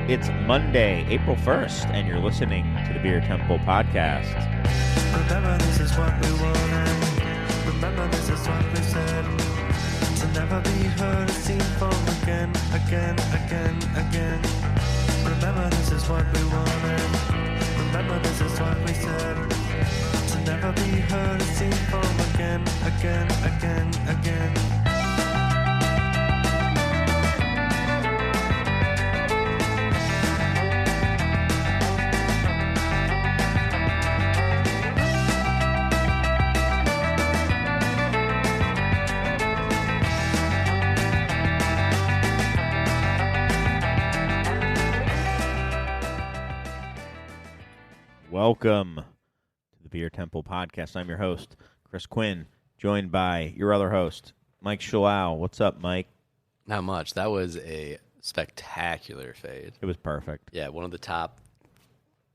It's Monday, April 1st, and you're listening to the Beer Temple Podcast. Remember, this is what we wanted. Remember, this is what we said. To never be heard or seen from again. Remember, this is what we wanted. Remember, this is what we said. To never be heard or seen from again. Welcome to the Beer Temple Podcast. I'm your host, Chris Quinn, joined by your other host, Mike Shalal. What's up, Mike? Not much. That was a spectacular fade. It was perfect. Yeah, one of the top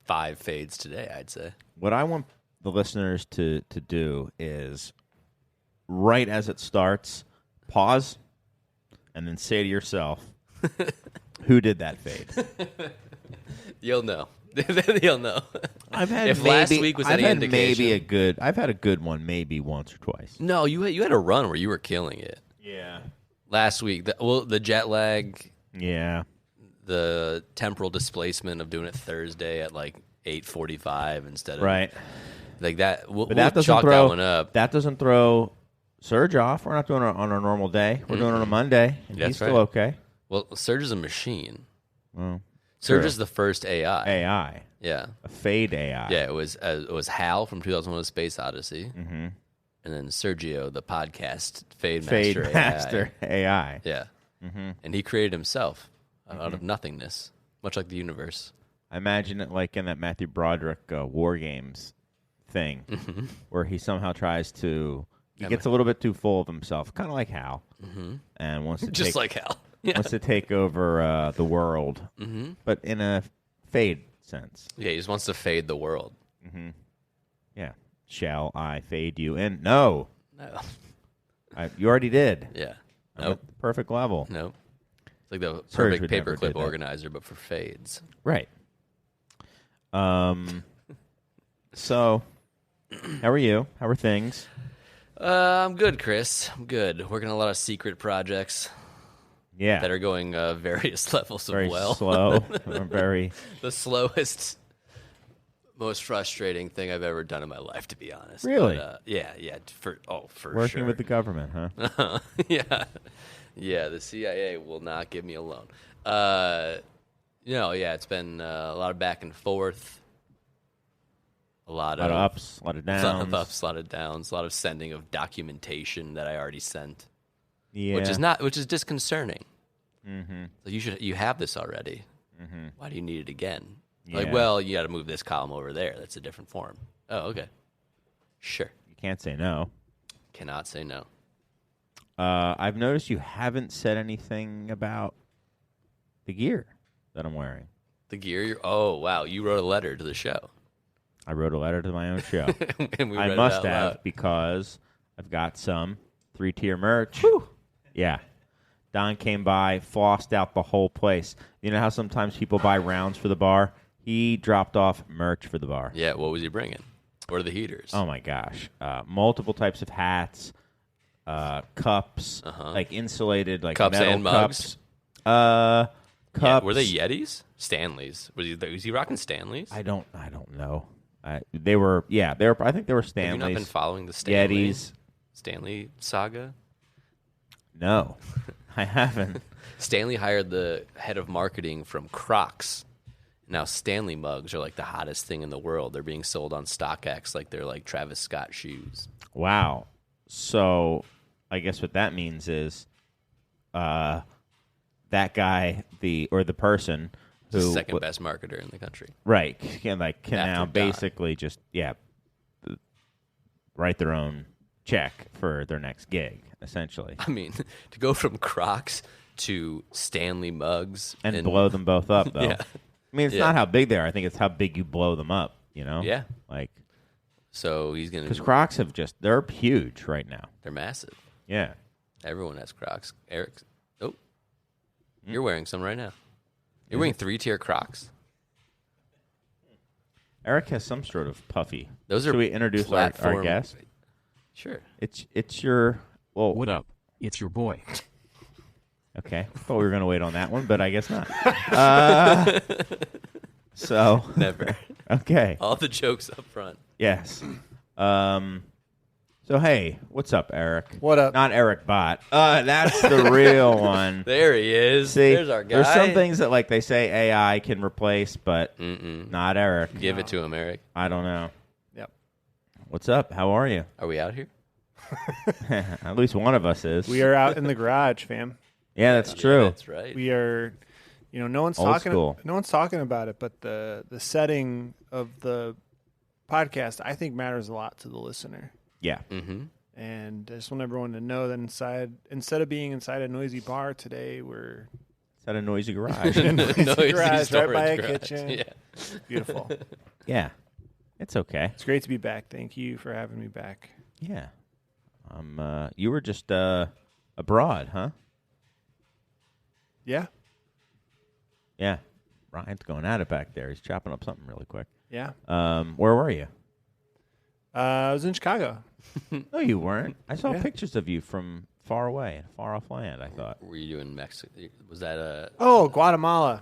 5 fades today, I'd say. What I want the listeners to do is, right as it starts, pause, and then say to yourself, who did that fade? You'll know. You'll know. I've had if last week was any indication. I've had a good one maybe once or twice. No, you had a run where you were killing it. Yeah. Last week, the jet lag. Yeah. The temporal displacement of doing it Thursday at like 8:45 instead of right. Like that. We'll that chalk that one up. That doesn't throw Serge off. We're not doing it on a normal day. We're doing it on a Monday, and That's he's still right. okay. Well, Serge is a machine. Well, Serge sure. is the first AI. AI. Yeah. A fade AI. Yeah, it was Hal from 2001: A Space Odyssey, Mm-hmm. and then Sergio, the podcast Fade Master AI. Yeah, Mm-hmm. and he created himself out of nothingness, much like the universe. I imagine it like in that Matthew Broderick War Games thing, where he somehow tries to. He gets a little bit too full of himself, kind of like Hal, and wants to Just take, like Hal. Yeah. wants to take over the world, but in a fade sense. Yeah, he just wants to fade the world. Yeah. Shall I fade you in? No. No. You already did. Yeah. I'm Nope. at the perfect level. Nope. It's like the Serge perfect would never paperclip do that. organizer, but for fades. Right. So, how are you? How are things? I'm good, Chris. I'm good. Working on a lot of secret projects Yeah. that are going various levels very of well. slow. Very. The slowest, most frustrating thing I've ever done in my life, to be honest. Really? But, yeah, for Working sure. with the government, huh? Yeah, the CIA will not give me a loan. It's been a lot of back and forth, a lot of ups, a lot of downs. a lot of ups, a lot of downs, a lot of sending of documentation that I already sent, Yeah. which is disconcerting. Mm-hmm. So you have this already. Mm-hmm. Why do you need it again? Yeah. Like, well, you got to move this column over there. That's a different form. Oh, okay. Sure. You can't say no. Cannot say no. I've noticed you haven't said anything about the gear that I'm wearing. The gear. Oh, wow. You wrote a letter to the show. I wrote a letter to my own show. And we I read it must out have loud. because I've got some 3-tier merch. Whew. Yeah. Don came by, flossed out the whole place. You know how sometimes people buy rounds for the bar? He dropped off merch for the bar. Yeah, what was he bringing? What are the heaters? Oh, my gosh. Multiple types of hats, cups, like insulated, like Cups metal and mugs? cups. Cups. Yeah, were they Yetis? Stanleys. Was he rocking Stanleys? I don't know. They were. I think they were Stanleys. Have you not been following the Yetis. Stanley saga? No, I haven't. Stanley hired the head of marketing from Crocs. Now Stanley mugs are like the hottest thing in the world. They're being sold on StockX like they're like Travis Scott shoes. Wow. So I guess what that means is that guy, the person The who second best marketer in the country. right can now Don. basically just write their own check for their next gig, essentially, I mean, to go from Crocs to Stanley mugs and blow them both up. Though, Yeah. I mean, it's not how big they are. I think it's how big you blow them up. You know, Yeah. like So he's gonna. because Crocs they're huge right now. They're massive. Yeah. Everyone has Crocs. Eric, you're wearing some right now. You're wearing 3-tier Crocs? Eric has some sort of puffy. Those are Should we introduce our platform- guest? Sure. It's your What up? It's your boy. Okay. Thought we were going to wait on that one, but I guess not. So Never. okay. All the jokes up front. Yes. So hey, what's up, Eric? What up? Not Eric Bott. That's the real one. There he is. See, There's our guy. there's some things that like they say AI can replace, but not Eric. Give it to him, Eric. I don't know. Yep. What's up? How are you? Are we out here? At least one of us is. We are out in the garage, fam. Yeah, that's true. Yeah, that's right. We are, no one's Old talking. school. No one's talking about it, but the setting of the podcast, I think, matters a lot to the listener. Yeah. Mm-hmm. And I just want everyone to know that instead of being inside a noisy bar today, we're It's at a noisy garage. in a noisy Noisy garage right by a storage garage. kitchen. Yeah. Beautiful. Yeah. It's okay. It's great to be back. Thank you for having me back. Yeah. You were just abroad, huh? Yeah. Yeah. Ryan's going at it back there. He's chopping up something really quick. Yeah. Where were you? I was in Chicago. No, you weren't. I saw Yeah. pictures of you from far away, far off land, I thought. Were you doing Mexico? Was that a... Oh, Guatemala.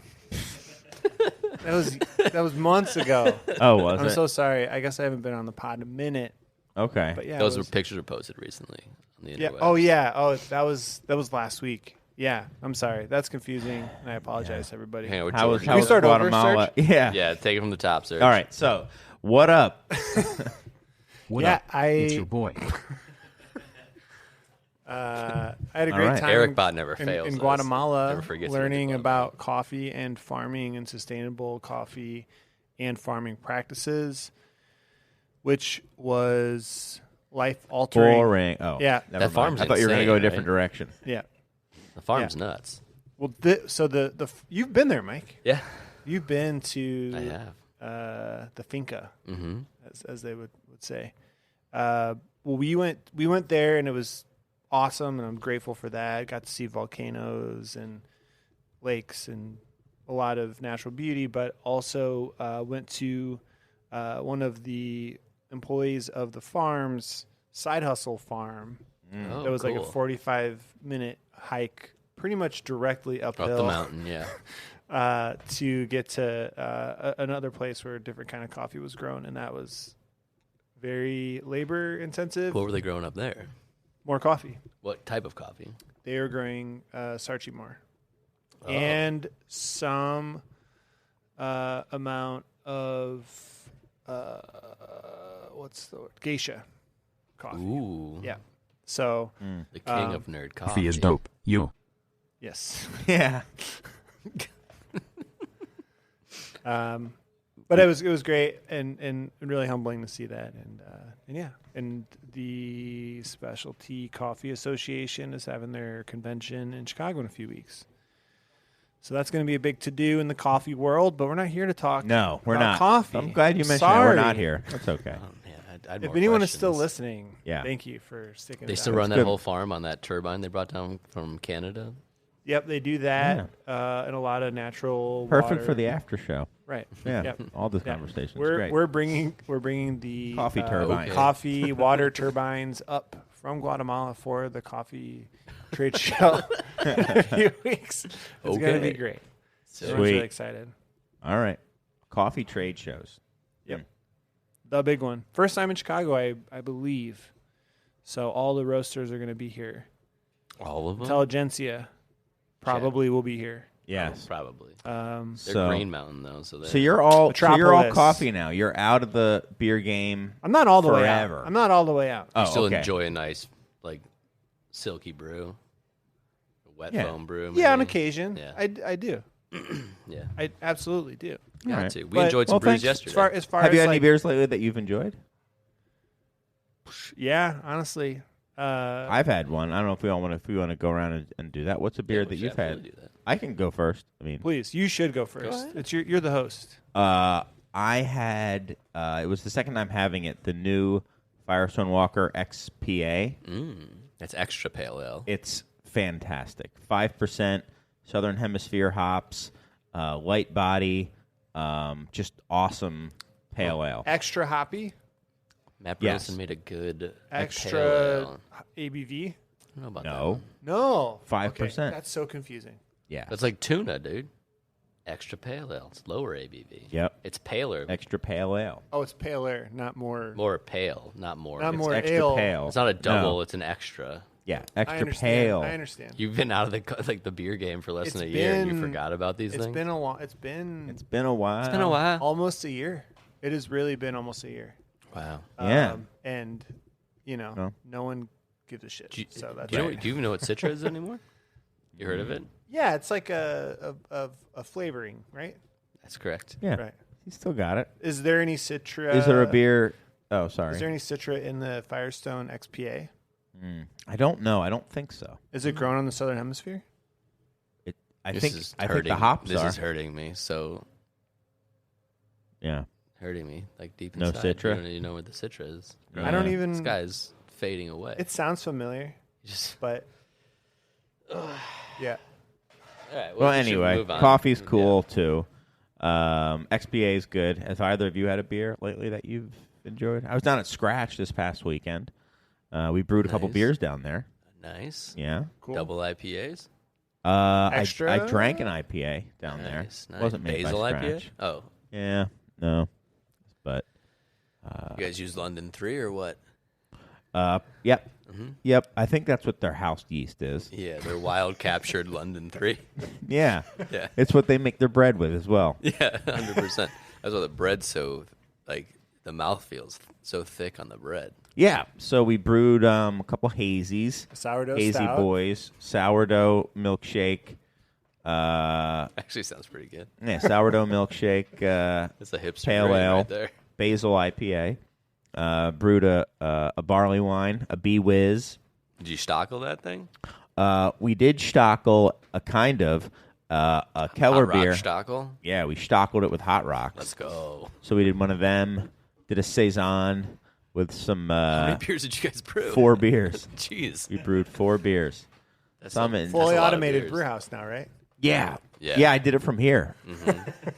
That was months ago. Oh, was I'm it? so sorry. I guess I haven't been on the pod in a minute. Okay. But yeah, Those it were was- pictures were posted recently on the Yeah. interwebs. Oh yeah. Oh, that was last week. Yeah. I'm sorry. That's confusing, and I apologize, to everybody. Hang on, How was, George. how we was start over, Guatemala? Serge? Yeah. Yeah, take it from the top, sir. All right. So, what up? What Yeah, up? I- It's your boy. I had a All great right. time. Eric Bott never in, fails in us. Guatemala, Never forgets what he learning did. about coffee and farming and sustainable coffee and farming practices, which was life altering. Boring. Oh, Yeah. Never That mind. farm's I thought you were going to go a insane, different right? direction. Yeah. The farm's nuts. Well, so the you've been there, Mike. Yeah, You've been to I have. the finca, Mm-hmm. as they would say. Well, we went there, and it was awesome, and I'm grateful for that. Got to see volcanoes and lakes and a lot of natural beauty, but also went to one of the employees of the farm's side hustle farm. Oh, It was like a cool. 45-minute hike, pretty much directly uphill Up the mountain, yeah. to get to another place where a different kind of coffee was grown, and that was very labor intensive. What were they growing up there? More coffee. What type of coffee? They were growing Sarchimor Oh. and some amount of what's the word? Geisha coffee. Ooh. Yeah. So The king of nerd coffee. Coffee is dope. You. yes. Yeah. But it was great and really humbling to see that, and yeah, and the Specialty Coffee Association is having their convention in Chicago in a few weeks, so that's going to be a big to do in the coffee world. But we're not here to talk. No, we're about not. Coffee. I'm glad you mentioned that. We're Sorry. not here. That's okay. Oh, man, I'd If more anyone is questions. still listening, Yeah. thank you for sticking. They it still out. run that good. whole farm on that turbine they brought down from Canada. Yep, they do that, and a lot of natural. Perfect water. for the after show. Right. Yeah. Yep. All this Yeah. conversation. We're bringing the Coffee turbines. Okay. coffee water turbines up from Guatemala for the coffee trade show in a few weeks. It's going to be Okay. great. So Everyone's Sweet. really excited. All right. Coffee trade shows. The big one. First time in Chicago, I believe. So all the roasters are going to be here. all of them? Intelligentsia probably will be here. Yes. Probably. Um, They're So- Green Mountain, though. So, So you're all Metropolis. coffee now. You're out of the beer game. I'm not all the way Forever. out. I'm not all the way out. Oh, still okay. enjoy a nice, like, silky brew, a wet Yeah. foam brew. Yeah, on maybe. occasion. Yeah. I do. Yeah, I absolutely do. got Alright. to. We But- enjoyed some Well, brews thanks. yesterday. As far Have as you had any like, beers lately that you've enjoyed? yeah, honestly, I've had one. I don't know if we want to go around and do that. What's a beer Yeah, that we you've should had? definitely do that. I can go first. I mean, please, you should go first. ahead. It's you're the host. I had. It was the second time having it. The new Firestone Walker XPA. That's extra pale ale. It's fantastic. 5% Southern Hemisphere hops. light body, just awesome pale ale. Extra hoppy, Matt Yes. Burleson made a good extra pale ale. ABV. I don't know about No, No, 5%. Okay, that's so confusing. yeah, that. That's like tuna, dude. Extra pale ale. It's lower ABV. Yep. It's paler. extra pale ale. Oh, it's paler, not more. More pale, not more. Not It's- more Extra ale. pale. It's not a double. No. It's an extra. Yeah, I extra understand. pale. I understand. You've been out of the beer game for less It's than a year, and you been- forgot about these It's things. been a long. It's been It's been a while. It's been a while. almost a year. It has really been almost a year. Wow. Yeah. And No. no one gives a shit. Do you, So that's do you even know what Citra is anymore? You heard of it? yeah, it's like a flavoring, right? That's correct. Yeah, Right. he still got it. Is there any Citra? Is there a beer? Oh, sorry. Is there any Citra in the Firestone XPA? I don't know. I don't think so. Is it grown on the Southern Hemisphere? I This think is I think hurting. the hops This are. is hurting me. So Yeah. hurting me, like deep No inside. Citra? You don't even know where the Citra is. I don't even. This guy's fading away. It sounds familiar, Just but yeah. all right. Well, we should anyway, move on. coffee's cool too. XPA is good. Has either of you had a beer lately that you've enjoyed? I was down at Scratch this past weekend. We brewed a couple Nice. beers down there. Nice. Yeah. Cool. Double IPAs. Extra? I drank an IPA down there. Nice. Nice. Wasn't made Basil by IPA. Scratch. Oh, Yeah. No. But you guys use London 3 or what? yep. Mm-hmm. Yep. I think that's what their house yeast is. Yeah, they're wild captured London 3. Yeah. Yeah. It's what they make their bread with as well. Yeah, 100%. That's why the bread's so, like, the mouth feels so thick on the bread. Yeah. So we brewed a couple hazies. Sourdough Hazy stout. Boys, sourdough milkshake. Actually sounds pretty good. Yeah, sourdough milkshake, It's a hipster pale brain ale, right there. basil IPA. Brewed a barley wine, a Bee Whiz. Did you stockle that thing? We did stockle a kind of a Keller Hot Rock beer. Stockel? Yeah, we stockled it with Hot Rocks. Let's go. So we did one of them. Did a saison with some How many beers did you guys brew? 4 beers. Jeez. We brewed 4 beers. That's Some a- in- that's Fully a lot of automated beers. brew house now, right? Yeah. Yeah. I did it from here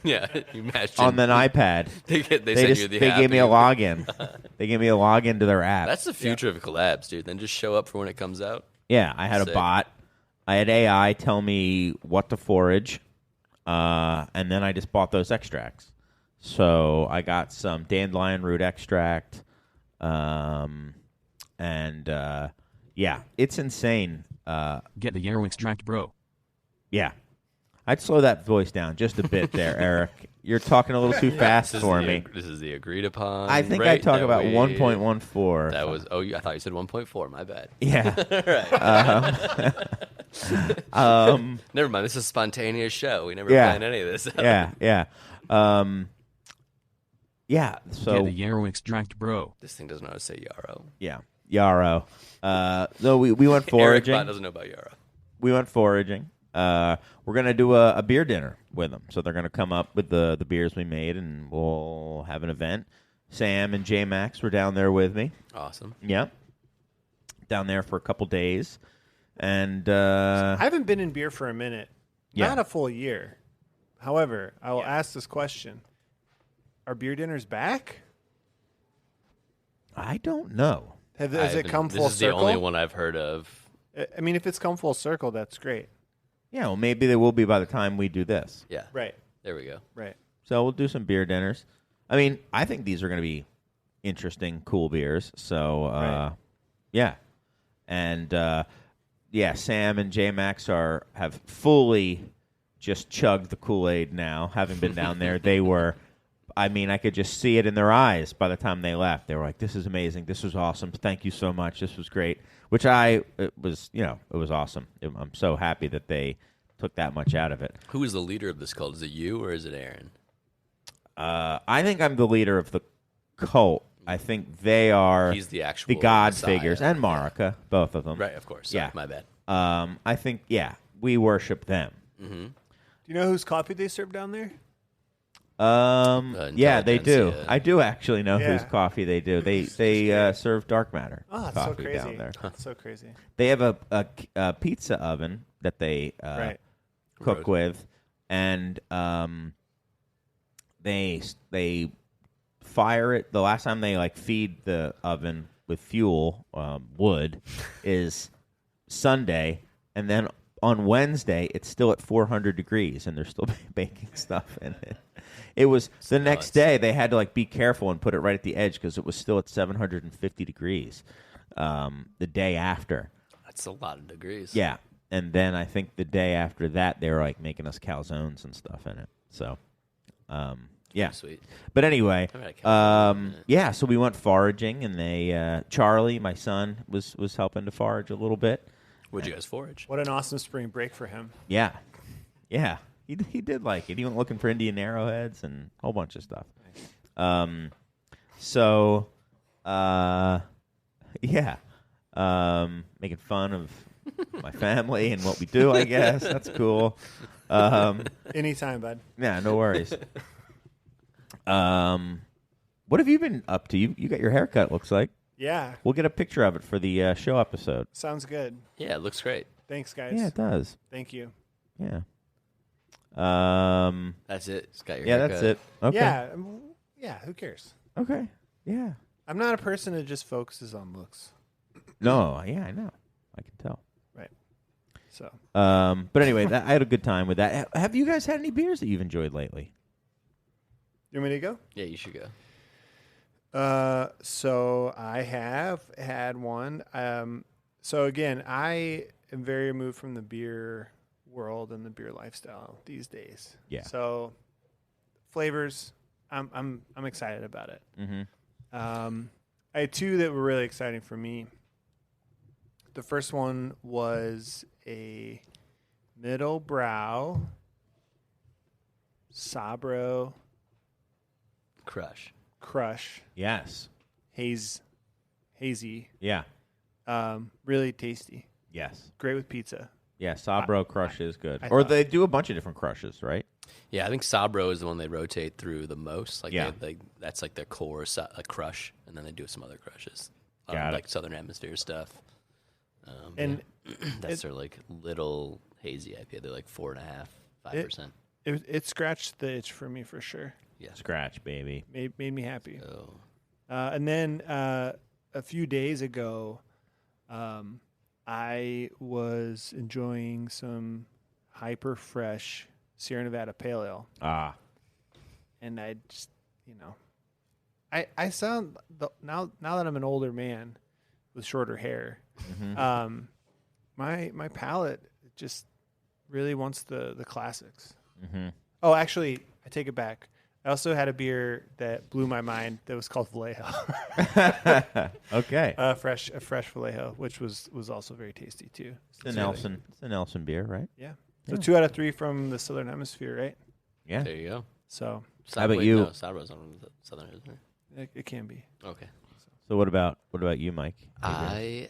Yeah, you imagine. on an iPad. they They send just you the they app gave me a and- login. They gave me a login to their app. That's the future of collabs, dude. Then just show up for when it comes out. Yeah, I had Sick. a bot. I had AI tell me what to forage, and then I just bought those extracts. So I got some dandelion root extract, and yeah, it's insane. Get the yarrow extract, bro. Yeah, I'd slow that voice down just a bit there, Eric. You're talking a little too fast for me. This is the agreed upon. I think I rate talk that about we- 1.14. That was. Oh, I thought you said 1.4. My bad. Yeah. Never mind. This is a spontaneous show. We never Yeah. planned any of this. Yeah, yeah. Yeah, Get so the yarrow extract, bro. This thing doesn't know how to say yarrow. yeah, yarrow. No, we went Eric foraging. Bot doesn't know about yarrow. We went foraging. We're gonna do a beer dinner with them, so they're gonna come up with the beers we made, and we'll have an event. Sam and J Max were down there with me. Awesome. Yep, down there for a couple days, and I haven't been in beer for a minute. Yeah. Not a full year. However, I will ask this question. Are beer dinners back? I don't know. Has it come full This is circle? the only one I've heard of. I mean, if it's come full circle, that's great. Yeah, well, maybe they will be by the time we do this. Yeah. Right. There we go. Right. So we'll do some beer dinners. I mean, I think these are going to be interesting, cool beers. So, Right. yeah. And, yeah, Sam and J Max have fully just chugged the Kool-Aid now, having been down there. They were, I mean, I could just see it in their eyes by the time they left. They were like, this is amazing. This was awesome. Thank you so much. This was great. Which it was awesome. I'm so happy that they took that much out of it. Who is the leader of this cult? Is it you or is it Aaron? I think I'm the leader of the cult. I think they are He's the actual god Messiah. figures, and Marika, both of them. Right, of course. Yeah. Sorry, my bad. I think, we worship them. Do you know whose coffee they serve down there? Yeah, they do. Intelligentsia. I do actually know Yeah. whose coffee they do. They serve dark matter Oh, it's so coffee crazy. down there. It's so crazy. They have a pizza oven that they Right. cook Gross. with. and they fire it. The last time they like feed the oven with fuel, wood, is Sunday, and then on Wednesday it's still at 400 degrees, and they're still baking stuff in it. It was the next day they had to like be careful and put it right at the edge because it was still at 750 degrees the day after. That's a lot of degrees. Yeah, and then I think the day after that they were like making us calzones and stuff in it. So, yeah. Sweet. But anyway, I've had a calzone in a minute. yeah. So we went foraging, and they Charlie, my son, was helping to forage a little bit. Where'd you guys forage? What an awesome spring break for him. Yeah, yeah. He did like it. He went looking for Indian arrowheads and a whole bunch of stuff. So, yeah. Making fun of my family and what we do, I guess. That's cool. Anytime, bud. Yeah, no worries. What have you been up to? You got your haircut, looks like. Yeah, We'll get a picture of it for the show episode. sounds good. Yeah, it looks great. Thanks, guys. Yeah, it does. Thank you. Yeah. That's it. Just got your Yeah, haircut. that's it. Okay. Yeah. Who cares? Okay. Yeah. I'm not a person that just focuses on looks. No. Yeah, I know. I can tell. Right. So But anyway, I had a good time with that. Have you guys had any beers that you've enjoyed lately? you want me to go? Yeah, you should go. So I have had one. So again, I am very removed from the beer world and the beer lifestyle these days. Yeah. So flavors, I'm excited about it. Mm-hmm. I had two that were really exciting for me. The first one was a middle brow Sabro Crush Yes. hazy. Yeah. Really tasty. Yes. Great with pizza. Yeah, Sabro Crush is good. I Or thought- they do a bunch of different crushes, right? Yeah, I think Sabro is the one they rotate through the most. Like, Yeah. that's like their core crush, and then they do some other crushes. Got it. Like Southern Hemisphere stuff. And That's their like little hazy IPA. They're like 4.5%, 5%. it scratched the itch for me for sure. Yeah. Scratch, baby. Made me happy. So, And then a few days ago, I was enjoying some hyper fresh Sierra Nevada Pale Ale, Ah. and I just, I sound now that I'm an older man with shorter hair, my palate just really wants the classics. Mm-hmm. Oh, actually, I take it back. I also had a beer that blew my mind that was called Vallejo. Okay. A fresh Vallejo, which was also very tasty too. It's a Nelson beer, right? Yeah. So 2 out of 3 from the Southern Hemisphere, right? Yeah. there you go. So How about you? No, Sabro's on the Southern, isn't it? it can be. Okay. So what about you, Mike? I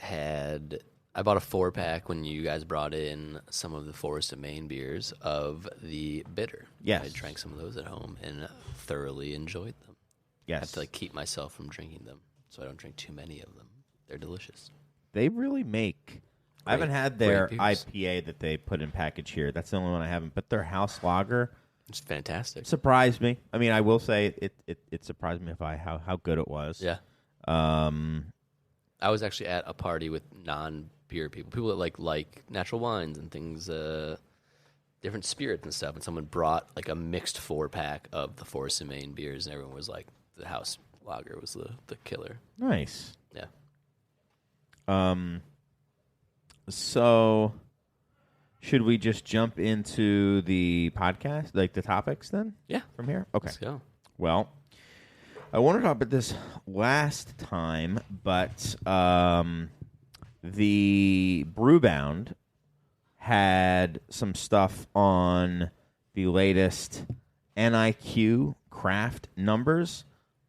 bought a 4-pack when you guys brought in some of the Forest of Maine beers of the bitter. Yes. I drank some of those at home and thoroughly enjoyed them. I have Yes. to keep myself from drinking them so I don't drink too many of them. They're delicious. They really make. I haven't had their great beers. IPA that they put in package here. That's the only one I haven't. But their house lager It's fantastic. surprised me. I mean, I will say it surprised me how good it was. Yeah. I was actually at a party with non-beer people that like natural wines and things, different spirits and stuff. And someone brought like a mixed 4-pack of the Forest of Maine beers, and everyone was like, the house lager was the killer. Nice. Yeah. So, should we just jump into the podcast, like the topics then? Yeah. From here? Okay. Let's go. Well, I wanted to talk about this last time, but the Brewbound had some stuff on the latest NIQ craft numbers.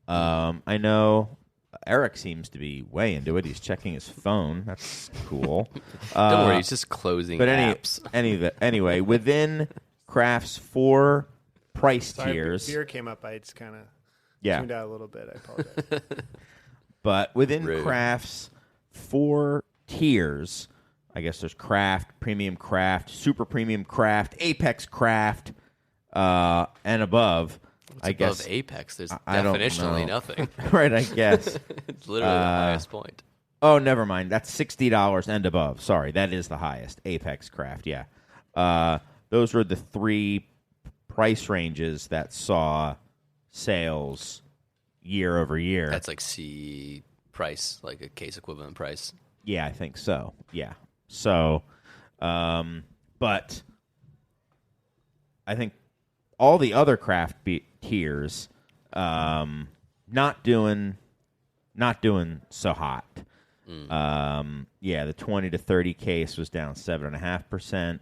I know Eric seems to be way into it. He's checking his phone. That's cool. Don't worry, he's just closing But apps. anyway, within Craft's 4 price Sorry, tiers, beer came up. I just kind of yeah, tuned out a little bit. I apologize. but within Rude. Craft's 4 tiers, I guess there's Craft, Premium Craft, Super Premium Craft, Apex Craft. and above. What's I above guess Apex? There's I don't definitionally know. nothing. Right, I guess. It's literally the highest point. Oh, never mind. That's $60 and above. Sorry, that is the highest. Apex Craft, yeah. Those were the 3 price ranges that saw sales year over year. That's like C price, like a case equivalent price. Yeah, I think so. Yeah. So, but I think all the other craft tiers, not doing so hot. Yeah, the 20 to 30 case was down 7.5%.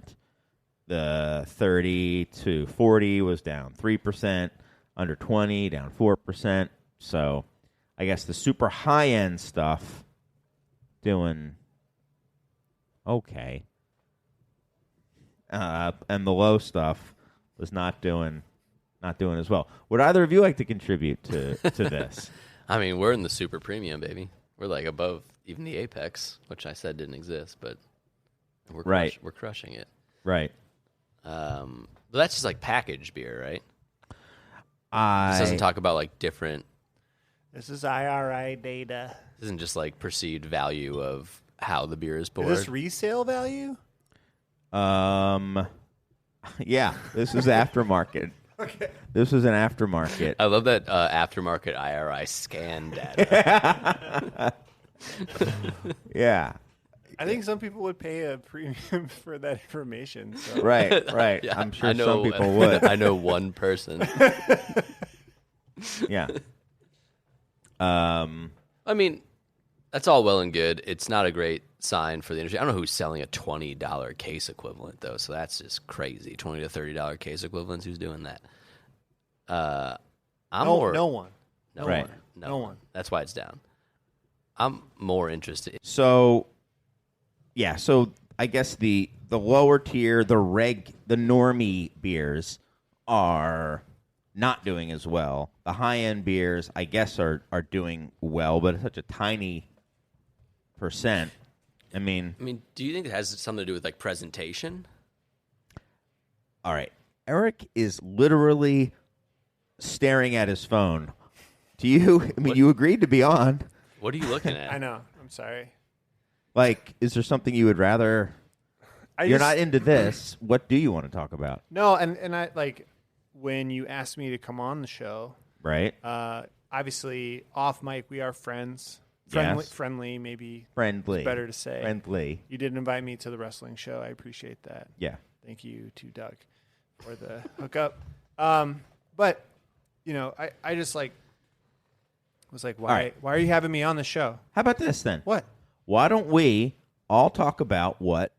The 30 to 40 was down 3%. Under 20, down 4%. So, I guess the super high end stuff doing okay, and the low stuff was not doing as well. Would either of you like to contribute to this? I mean, we're in the super premium, baby. We're like above even the Apex, which I said didn't exist, but we're Right. We're crushing it. Right. But that's just like packaged beer, right? This doesn't talk about like different. This is IRI data. This isn't just like perceived value of how the beer is poured. Is this resale value? Yeah, this is aftermarket. Okay. This was an aftermarket. I love that aftermarket IRI scan data. Yeah. I think some people would pay a premium for that information. So. Right, right. Yeah, I'm sure I know, some people would. I know one person. Yeah. I mean, that's all well and good. It's not a great sign for the industry. I don't know who's selling a $20 case equivalent, though, so that's just crazy. $20 to $30 case equivalents, who's doing that? No one. No Right. one. No one. That's why it's down. I'm more interested. So, yeah. So I guess the lower tier, the normie beers are not doing as well. The high end beers, I guess, are doing well, but it's such a tiny percent. I mean, do you think it has something to do with like presentation? all right. Eric is literally staring at his phone. Do you? I mean, you agreed to be on. What are you looking at? I know. I'm sorry. Like, is there something you would rather? You're not into this. What do you want to talk about? No, and I like when you asked me to come on the show. Right. Obviously, off mic, we are friends. Yes. Friendly, maybe. Friendly. It's better to say. Friendly. You did invite me to the wrestling show. I appreciate that. Yeah. Thank you to Doug for the hookup. But you know, I just like was like, why are you having me on the show? How about this then? What? Why don't we all talk about what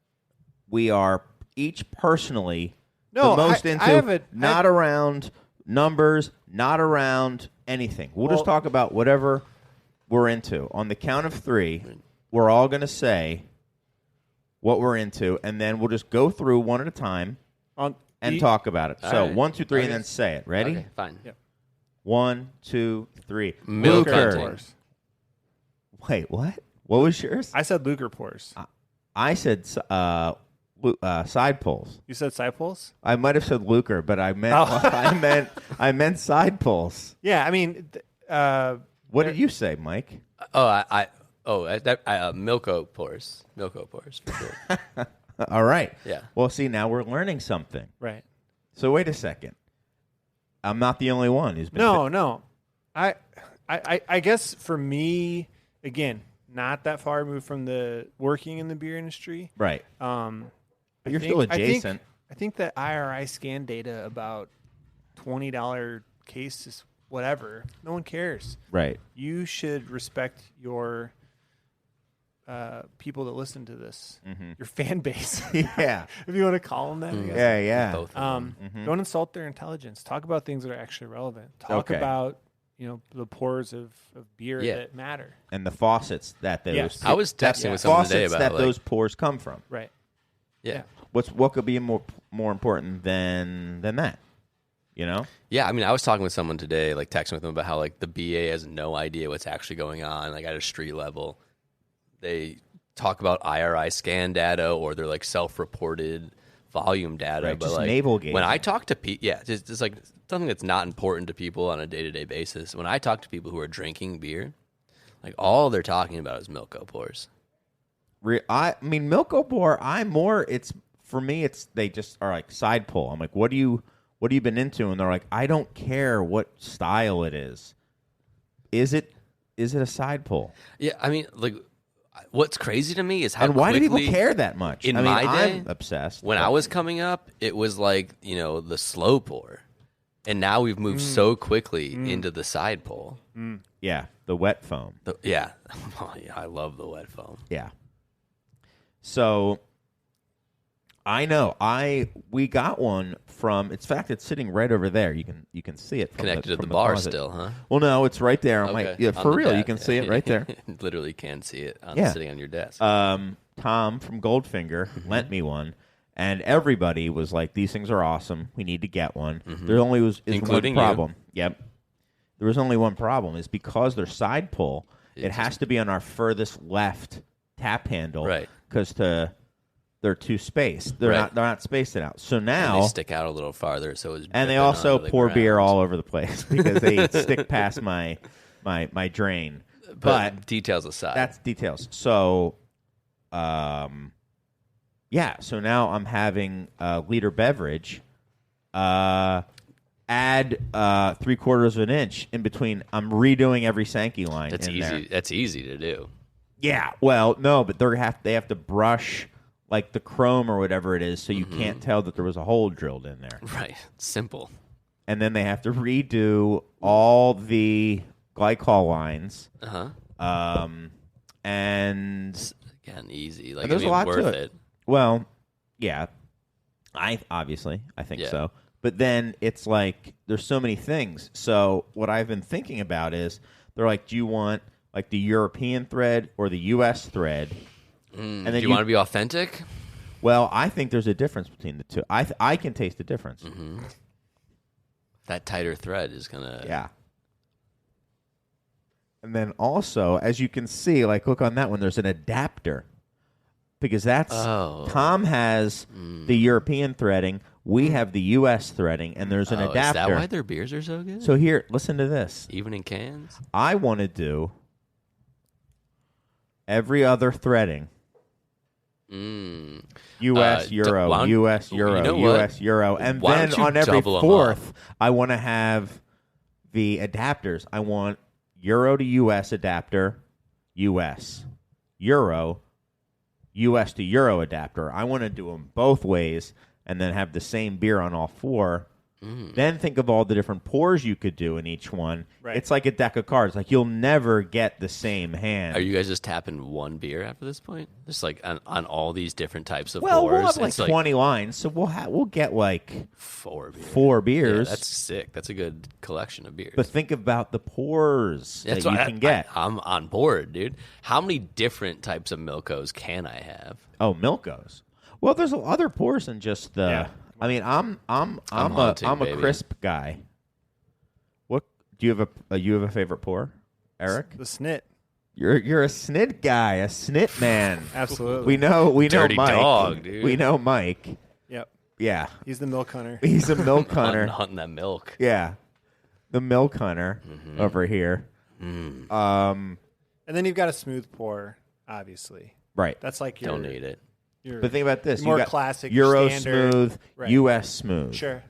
we are each personally No, the most I into? have a- not around numbers, not around anything. We'll just Well- talk about whatever we're into. On the count of 3, we're all going to say what we're into, and then we'll just go through one at a time and talk about it. All So right. 1, 2, 3, Okay. and then say it. Ready? Okay, fine. Yep. 1, 2, 3. Milk Lucre. hunting. Wait, what? What was yours? I said Lucre pours. I said side pulls. You said side pulls? I might have said lucre, but I meant I meant side pulls. Yeah, I mean, What did you say, Mike? Milko pours. Milko pours for sure. All right. Yeah. Well, see, now we're learning something. right. So wait a second. I'm not the only one who's been. No. I guess for me, again, not that far removed from the working in the beer industry. Right. But you're still adjacent. I think that IRI scan data about $20 cases, whatever. No one cares. Right. You should respect your people that listen to this, your fan base. Yeah. If you want to call them that. I guess. Yeah. Both of them. Don't insult their intelligence. Talk about things that are actually relevant. Talk Okay. about the pours of beer Yeah. that matter. And the faucets that those. Yes. I was texting with someone today faucets about that like, those pours come from. Right. yeah. What could be more important than that? You know? Yeah, I mean, I was talking with someone today, like texting with them about how like the BA has no idea what's actually going on, like at a street level. They talk about IRI scan data or they're like self-reported volume data, Right, but just like navel gauge. when I talk to people, just like something that's not important to people on a day-to-day basis. When I talk to people who are drinking beer, like all they're talking about is Milko pours. I mean, Milko Pour. It's for me. It's they just are like side pull. I'm like, what have you been into? And they're like, I don't care what style it is. Is it a side pull? Yeah, I mean, like, what's crazy to me is how And why do people quickly- care that much? In I mean, my day, I'm obsessed. When I was coming up, it was like, the slow pour. And now we've moved so quickly into the side pull. yeah, the wet foam. Yeah. Oh, yeah, I love the wet foam. Yeah. So I know we got one from. In fact, it's sitting right over there. You can see it from Connected to from the bar closet. still, huh? Well, no, it's right there. I'm Okay. like, yeah, On for the real, you desk. can see it right there. Literally can see it sitting on your desk. Tom from Goldfinger lent me one, and everybody was like, "These things are awesome. We need to get one." There only is Including one you. problem. Yep. There was only one problem. Is because they're side pull. It has to be on our furthest left tap handle, Right. Because they're too spaced. They're not spaced it out. So now And they stick out a little farther, so it's and they dripping also onto the pour beer ground. all over the place because they stick past my drain. But details aside, that's details. So, yeah. So now I'm having a liter beverage. Add 3/4 of an inch in between. I'm redoing every Sankey line. that's in easy. there. That's easy to do. Yeah. Well, no, but they have to brush like the chrome or whatever it is, so you can't tell that there was a hole drilled in there. Right. Simple. And then they have to redo all the glycol lines. And Again, easy. Like, And there's I mean, a lot worth to it. Well, yeah, I think Yeah. so. But then it's like there's so many things. So what I've been thinking about is they're like, do you want like the European thread or the U.S. thread? And Do then you want to be authentic? Well, I think there's a difference between the two. I can taste the difference. That tighter thread is gonna. Yeah. And then also, as you can see, like look on that one, there's an adapter. Because that's Tom has the European threading, we have the US threading, and there's an adapter. Is that why their beers are so good? So here, listen to this. Even in cans? I want to do every other threading. US Euro, why don't- US Euro, you know what? US Euro, and Why then don't you on every double 'em fourth, I want to have the adapters. I want Euro to US adapter, US, Euro, US to Euro adapter. I want to do them both ways, and then have the same beer on all four. Then think of all the different pours you could do in each one. Right. It's like a deck of cards. Like you'll never get the same hand. Are you guys just tapping one beer after this point? Just like on all these different types of Well, pours? we'll have like It's 20 lines, so we'll get like 4 beers. 4 Yeah, beers. that's sick. That's a good collection of beers. But think about the pours That's that you what can get. I'm on board, dude. How many different types of Milkos can I have? Oh, Milkos. Well, there's other pours than just the. Yeah. I mean, I'm hunting, a baby. crisp guy. What do you have a favorite pour, Eric? The snit. You're a snit guy, a snit man. Absolutely. We know Dirty Mike. dog, dude. We know Mike. Yep. Yeah, He's the milk hunter. he's a milk hunter. Hunting that milk. Yeah, the milk hunter over here. And then you've got a smooth pour, obviously. Right. That's like your. Don't need it. Your, But think about this: more you got classic, Euro standard. smooth, Right. U.S. smooth. Sure.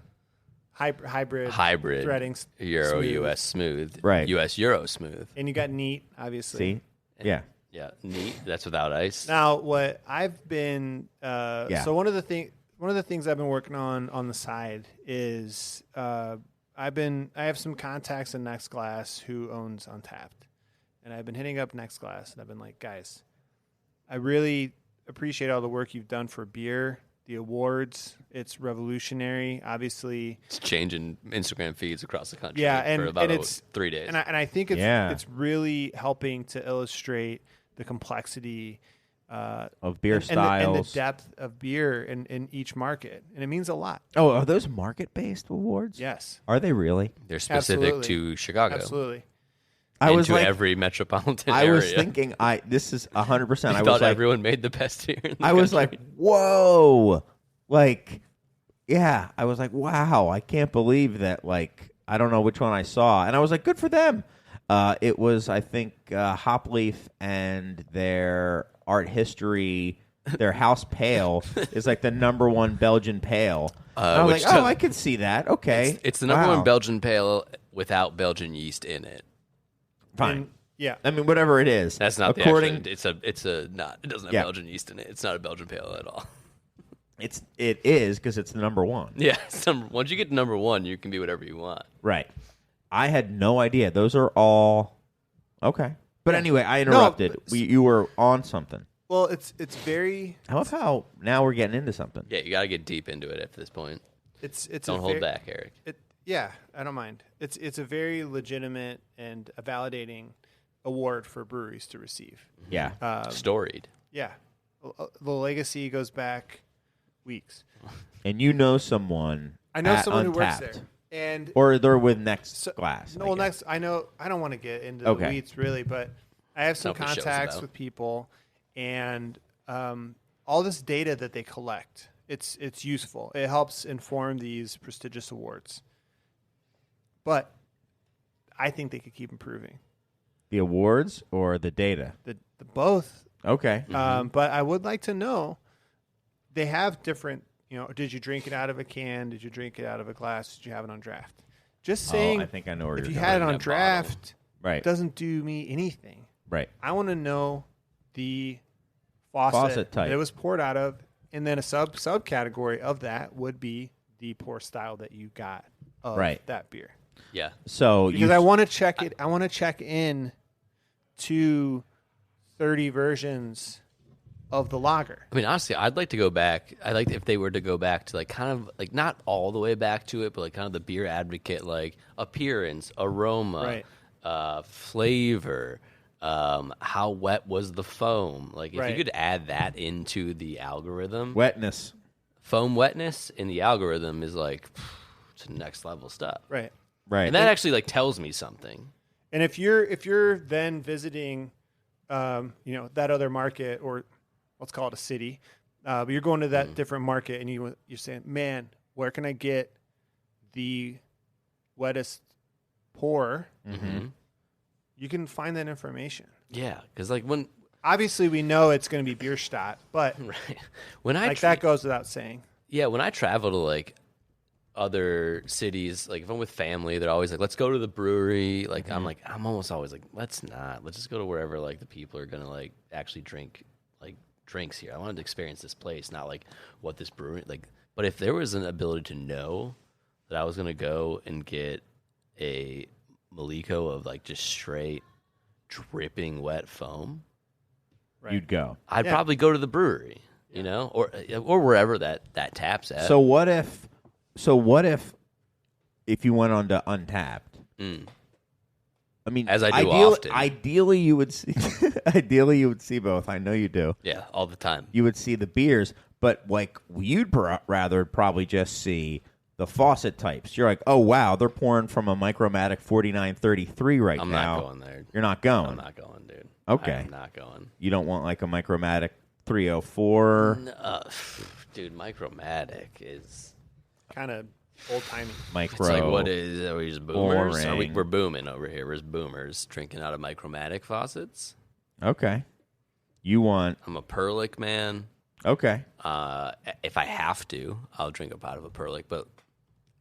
Hybrid. Hybrid. Threading. Euro, smooth. US smooth. Right. US Euro smooth. And you got neat, obviously. See? Yeah. Yeah, neat. That's without ice. Now, what I've been so one of the things I've been working on the side is I have some contacts in Next Glass who owns Untapped, and I've been hitting up Next Glass, and I've been like, guys, I really appreciate all the work you've done for beer, the awards. It's revolutionary, obviously. It's changing Instagram feeds across the country Yeah, for about it's 3 days. and I think Yeah. it's really helping to illustrate the complexity Of beer and styles. the depth of beer in each market, and it means a lot. Oh, are those market-based awards? Yes, Are they really? They're specific absolutely. to Chicago. absolutely. I was to like, every metropolitan I area. was thinking, this is 100%. I I thought was like, everyone made the best beer in the I was country. like, whoa, like, yeah, I was like, wow, I can't believe that. Like, I don't know which one I saw, and I was like, good for them. It was, I think, Hopleaf and their art history, their house pale is like the number one Belgian pale. And I was like, I could see that. Okay, It's the number one Belgian pale without Belgian yeast in it. Fine. And, yeah. I mean, whatever it is. That's not according. It doesn't have Belgian yeast in it. It's not a Belgian pale at all. It is because it's the number one. Yeah, once you get to number one, you can be whatever you want. Right. I had no idea. Those are all okay. But anyway, I interrupted. You were on something. Well, it's very. I love how now we're getting into something. Yeah, you got to get deep into it at this point. It's Don't hold back, Eric. Yeah, I don't mind. It's a very legitimate and a validating award for breweries to receive. Yeah. Storied. Yeah, the legacy goes back weeks. And you know someone. I know at someone Untapped, who works there, and or they're with Next Glass. No, next I know. I don't want to get into the weeds really, but I have some That's what the show's contacts about. with people, and all this data that they collect, it's useful. It helps inform these prestigious awards. But I think they could keep improving The awards or the data? the both. Okay. But I would like to know. They have different. Did you drink it out of a can? Did you drink it out of a glass? Did you have it on draft? Just saying. I think I know where if you're you going. had it on that draft, Right. doesn't do me anything. Right. I want to know the faucet type. that it was poured out of, and then a subcategory of that would be the pour style that you got of that beer. Yeah. So Because I want to check it. I want to check in to 30 versions of the lager. I mean, honestly, I'd like to go back. I'd like if they were to go back to like kind of like not all the way back to it, but like kind of the beer advocate, like appearance, aroma, flavor, how wet was the foam? Like if you could add that into the algorithm, wetness, foam wetness in the algorithm is like it's next level stuff. Right. Right. And that actually like tells me something. And if you're then visiting, that other market, or let's call it a city, but you're going to that different market, and you're saying, man, where can I get the wettest pour? Mm-hmm. You can find that information. Yeah, because like when obviously we know it's going to be Bierstadt, but when I that goes without saying. Yeah, when I travel to like other cities, like if I'm with family, they're always like, let's go to the brewery. Like I'm almost always like, let's just go to wherever like the people are gonna like actually drink like drinks here. I wanted to experience this place, not like what this brewery like. But if there was an ability to know that I was gonna go and get a Maliko of like just straight dripping wet foam, you'd go. I'd probably go to the brewery, or wherever that taps at. So what if you went on to Untapped? I mean, as I do often. Ideally, you would see both. I know you do. Yeah, all the time. You would see the beers, but like you'd rather probably just see the faucet types. You're like, oh wow, they're pouring from a Micromatic 4933 right now. I'm not going there. You're not going. I'm not going, dude. Okay, I'm not going. You don't want like a Micromatic 304. Dude, Micromatic is kind of old-timey. Micro. It's like, what is, are we just boomers? Boring. We're booming over here. We're boomers drinking out of Micromatic faucets. Okay. You want... I'm a Perlick man. Okay. If I have to, I'll drink up out of a Perlick, but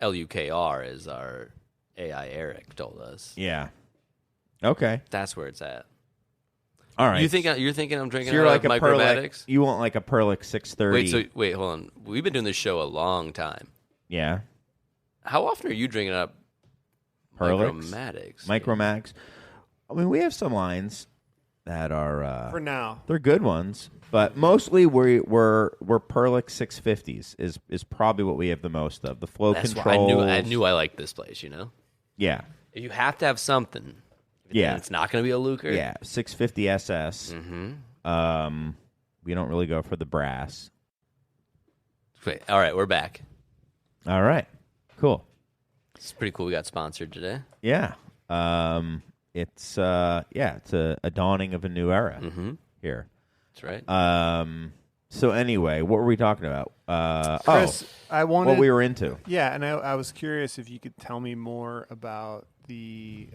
LUKR, as our AI Eric told us. Yeah. Okay. That's where it's at. All right. You're thinking I'm drinking so you're out like of a Micromatics? You want like a Perlick 630. Wait, hold on. We've been doing this show a long time. Yeah. How often are you drinking up Perlicks? Micromatics? Micromax. I mean, we have some lines that are for now. They're good ones, but mostly we're Perlick 650s is probably what we have the most of. The flow control. I knew I liked this place. Yeah. If you have to have something, yeah, it's not going to be a Luker. Yeah, 650 SS. Mm-hmm. We don't really go for the brass. Wait, all right, we're back. All right, cool. It's pretty cool. We got sponsored today. Yeah. It's a dawning of a new era here. That's right. So anyway, what were we talking about? Chris, I wanted what we were into. Yeah, and I was curious if you could tell me more about the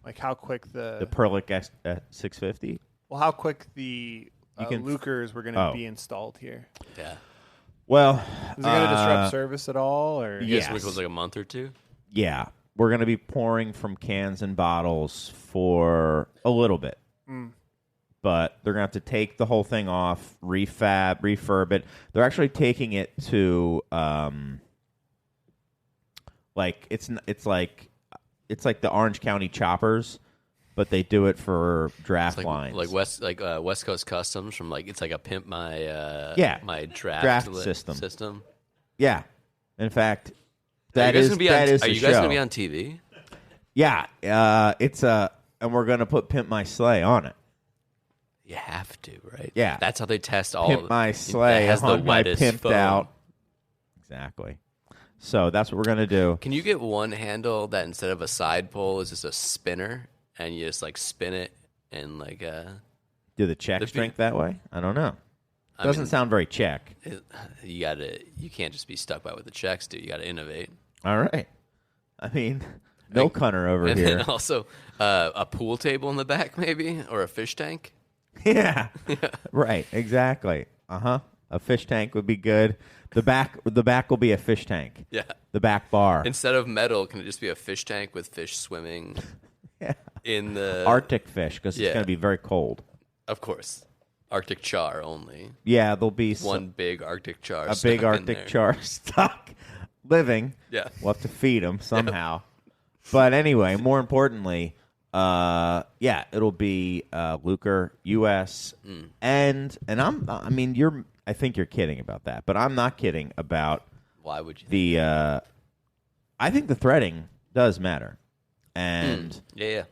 like how quick The Perlic S650. well, how quick the can- Lucers were going to Oh. be installed here. Yeah. Well, Is it going to disrupt service at all, or Yes. Yes. Was like a month or two. yeah, we're going to be pouring from cans and bottles for a little bit. But they're going to have to take the whole thing off, refurb it. They're actually taking it to like it's like the Orange County choppers, but they do it for draft It's lines. like West Coast Customs from like it's like a pimp my my Draft system. Yeah. In fact, Are that you guys is gonna be that on, is Are the you guys show. gonna be on TV? Yeah, it's and we're gonna put Pimp My Sleigh on it. You have to, right? Yeah. That's how they test all. Pimp My Sleigh That has the on my wettest pimped foam. out. Exactly. So that's what we're gonna do. Can you get one handle that instead of a side pole is just a spinner, and you just like spin it and like Do the checks The- drink that way? I don't know. I Doesn't mean, sound very Czech. you can't just be stuck by what the checks do. You got to innovate. All right. I mean, milk hunter over And here. then also a pool table in the back, maybe, or a fish tank. Yeah. Right. Exactly. A fish tank would be good. The back will be a fish tank. Yeah. The back bar. Instead of metal, can it just be a fish tank with fish swimming Yeah. in the Arctic fish because it's yeah. going to be very cold. Of course, Arctic char only. Yeah, there'll be One big Arctic char. a stuck big in Arctic there. char stuck living. Yeah. We'll have to feed them somehow. But anyway, more importantly, it'll be Lucre US and I think you're kidding about that, but I'm not kidding about Why would you? the I think the threading does matter. And Yeah.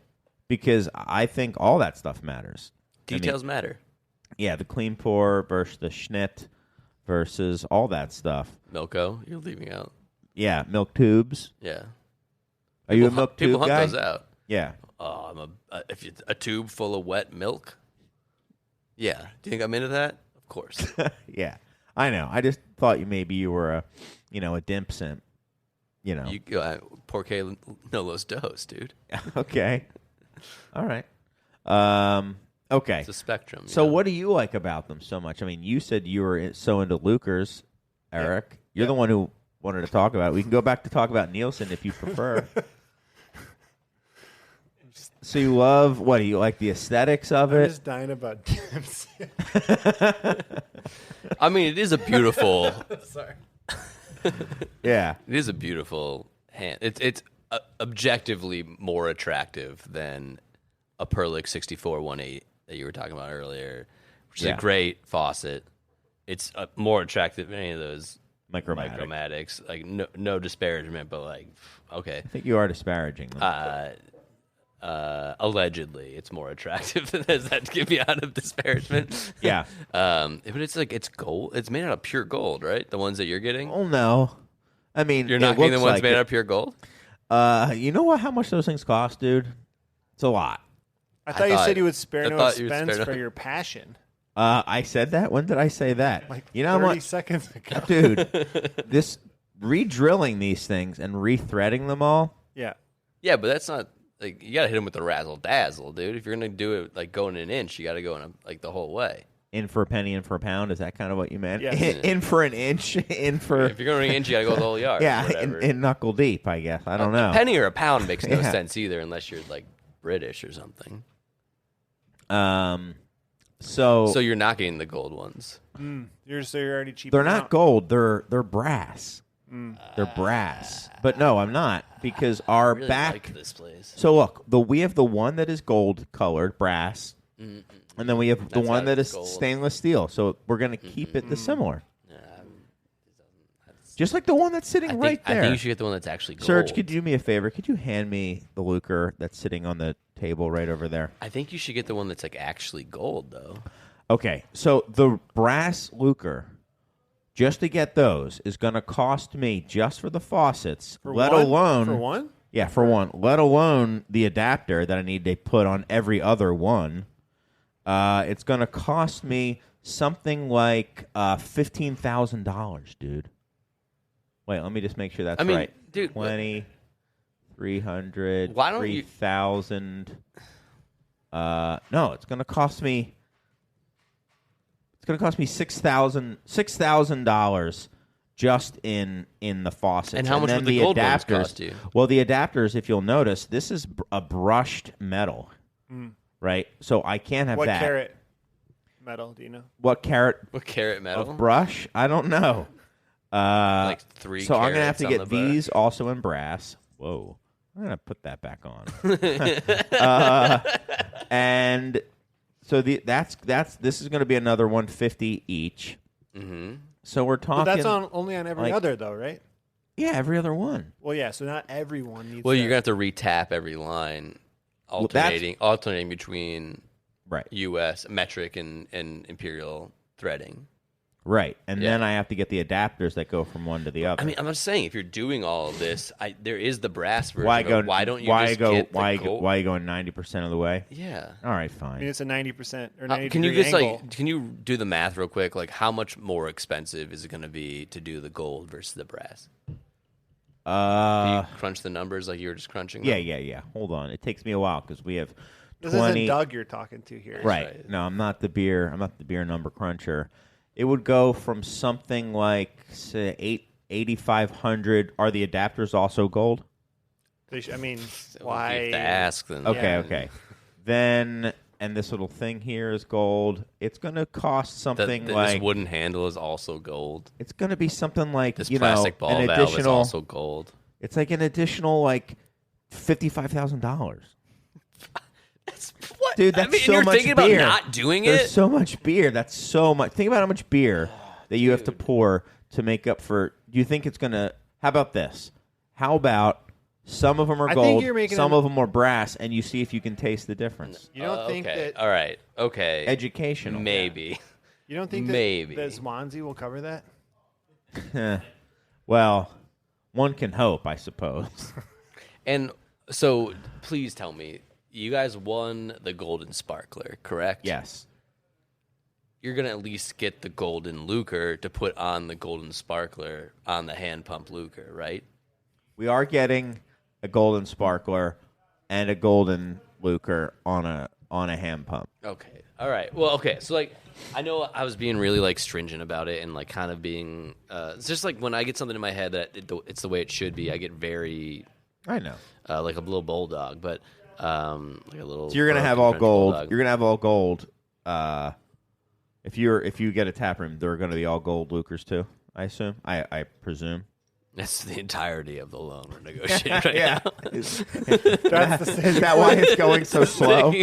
because I think all that stuff matters. Details matter. Yeah, the clean pour versus the schnitt versus all that stuff. Milko, you're leaving out. Yeah, milk tubes. Yeah. Are you a milk People tube hunt guy? those out. Yeah. Oh, if it's a tube full of wet milk. Yeah. Do you think I'm into that? Of course. Yeah. I know. I just thought maybe you were a dimp simp. Porque no los dos, dude. Okay. All right. Okay. It's a spectrum. So you know? what do you like about them so much? I mean, you said you were so into Lucre's, Eric. You're the one who wanted to talk about it. We can go back to talk about Nielsen if you prefer. So you love, what, do you like the aesthetics of I'm it? just dying about dips. I mean, it is a beautiful. Sorry. Yeah. It is a beautiful hand. It's objectively more attractive than a Perlic 6418 that you were talking about earlier, which is Yeah. a great faucet. It's more attractive than any of those Micromatic. Micromatics. Like no disparagement, but like okay. I think you are disparaging them. Allegedly, it's more attractive than that give me out of disparagement. Yeah. But it's gold. It's made out of pure gold, right? The ones that you're getting. Oh, no. I mean, You're it not getting the looks ones like made it. out of pure gold. You know what? How much those things cost, dude? It's a lot. I thought you thought- said you would spare I no thought you would expense spare for no- your passion. I said that. When did I say that? Like you know 30 what, seconds ago. dude? This re-drilling these things and re-threading them all. Yeah. Yeah, but that's not like you gotta hit them with the razzle dazzle, dude. If you're gonna do it like going an inch, you gotta go in like the whole way. In for a penny, in for a pound. Is that kind of what you meant? Yes. In for an inch, in for If you're going an inch, you gotta go the whole yard. yeah, whatever. in knuckle deep. I guess I don't know. A penny or a pound makes no Yeah. sense either, unless you're like British or something. So you're not getting the gold ones. You're already cheap. they're not gold. They're brass. They're brass. But no, I'm not because our I really back. like this place. So look, we have the one that is gold colored brass, and then we have the That's one got that is gold. stainless steel. So we're gonna keep it the similar, just like the one that's sitting right I there. think you should get the one that's actually gold. Serge, could you do me a favor? Could you hand me the Lucre that's sitting on the table right over there? I think you should get the one that's like actually gold, though. Okay, so the brass Lucre, just to get those, is going to cost me just for the faucets, For let one? alone For one? Yeah, for one, let alone the adapter that I need to put on every other one. It's going to cost me something like $15,000, dude. Wait, let me just make sure that's I mean, right. dude, 20, 300, Why don't you- 3,000. No, it's going to cost me. It's going to cost me $6,000 just in the faucets. And how much then would the gold ones cost you? Well, the adapters, if you'll notice, this is a brushed metal, right? So I can't have What that. carat metal? Do you know? What carat What carat metal? of brush? I don't know. Like 3 So I'm gonna have carats to on get the bar. these also in brass. Whoa, I'm gonna put that back on. And so this is gonna be another $150 each. Mm-hmm. So we're talking. But that's only on every like- other though, right? Yeah, every other one. Well, yeah. So not everyone needs. Well, you're that. gonna have to retap every line, that's- alternating between Right. U.S. metric and imperial threading. Right, and Yeah. then I have to get the adapters that go from one to the other. I mean, I'm just saying, if you're doing all of this, there is the brass version. why go? But why don't you why just go? get the Why gold? why are you going 90% of the way? Yeah. All right, I mean, fine. it's a 90% or 90 Can you degree just angle. can you do the math real quick? Like, how much more expensive is it going to be to do the gold versus the brass? Can you crunch the numbers like you were just crunching? them? Yeah. Hold on, it takes me a while because we have This 20. isn't Doug you're talking to here. Right. No, I'm not the beer number cruncher. It would go from something like say 8,500. Are the adapters also gold? I mean, Well, why? if you have to ask them. Okay. Then and this little thing here is gold. It's going to cost something This like wooden handle is also gold. it's going to be something like This you plastic know ball an valve is additional. also gold. It's like an additional like $55,000. What? Dude, that's I mean, so you're much thinking beer. about not doing There's it? so much beer. That's so much. Think about how much beer that you have to pour to make up for. Do you think it's gonna? How about this? How about some of them are I think gold, you're making some an- of them are brass, and you see if you can taste the difference. You don't think okay. that? All right. Okay. Educational. Maybe. You don't think that Maybe. that Swansea will cover that? Well, one can hope, I suppose. And so, please tell me, you guys won the Golden Sparkler, correct? Yes. You're going to at least get the Golden Lucre to put on the Golden Sparkler on the hand pump Lucre, right? We are getting a golden sparkler and a golden lucre on a hand pump. Okay. All right. Well, okay. So, like, I know I was being really, like, stringent about it and, like, kind of being it's just, like, when I get something in my head that it's the way it should be, I get very, I know. like a little bulldog, but like a little. So you're gonna Burke have and all French gold. bulldog. You're gonna have all gold. If you get a tap room, there are gonna be all gold lucres too. I assume. I presume. That's the entirety of the loan we're negotiating right now. Is that why it's going so slow?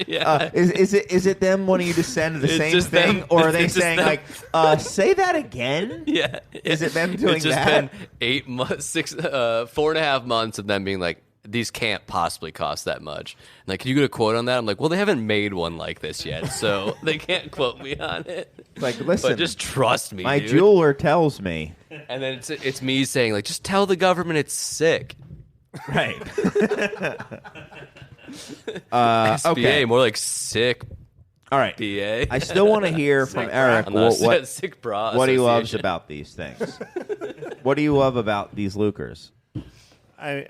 Yeah. Is it them wanting you to send the It's same just thing, them. or are they It's just saying them. like, say that again? Yeah. Is it them doing It's just that? been 8 months, 4.5 months of them being like, these can't possibly cost that much. And like, can you get a quote on that? I'm like, well, they haven't made one like this yet, so they can't quote me on it. Like, listen, But just trust me, my dude. jeweler tells me. And then it's me saying like, just tell the government it's sick. Right. SBA, okay. more like sick All right. BA. I still want to hear from Eric I'm not what sick bra. what he loves Association. about these things. What do you love about these lucres? I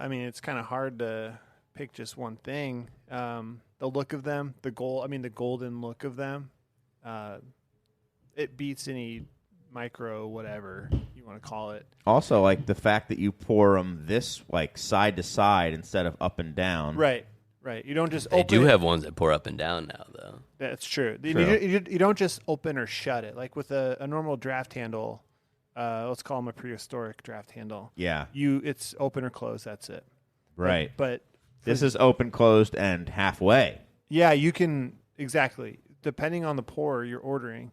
mean, it's kind of hard to pick just one thing. The look of them, the golden look of them, it beats any micro whatever you want to call it. Also, like the fact that you pour them this like side to side instead of up and down. Right. You don't just They open do it. have ones that pour up and down now, though. That's true. True. You don't just open or shut it. Like with a normal draft handle, let's call them a prehistoric draft handle. Yeah. It's open or closed. That's it. Right. But This is open, closed, and halfway. yeah, you can exactly depending on the pour you're ordering.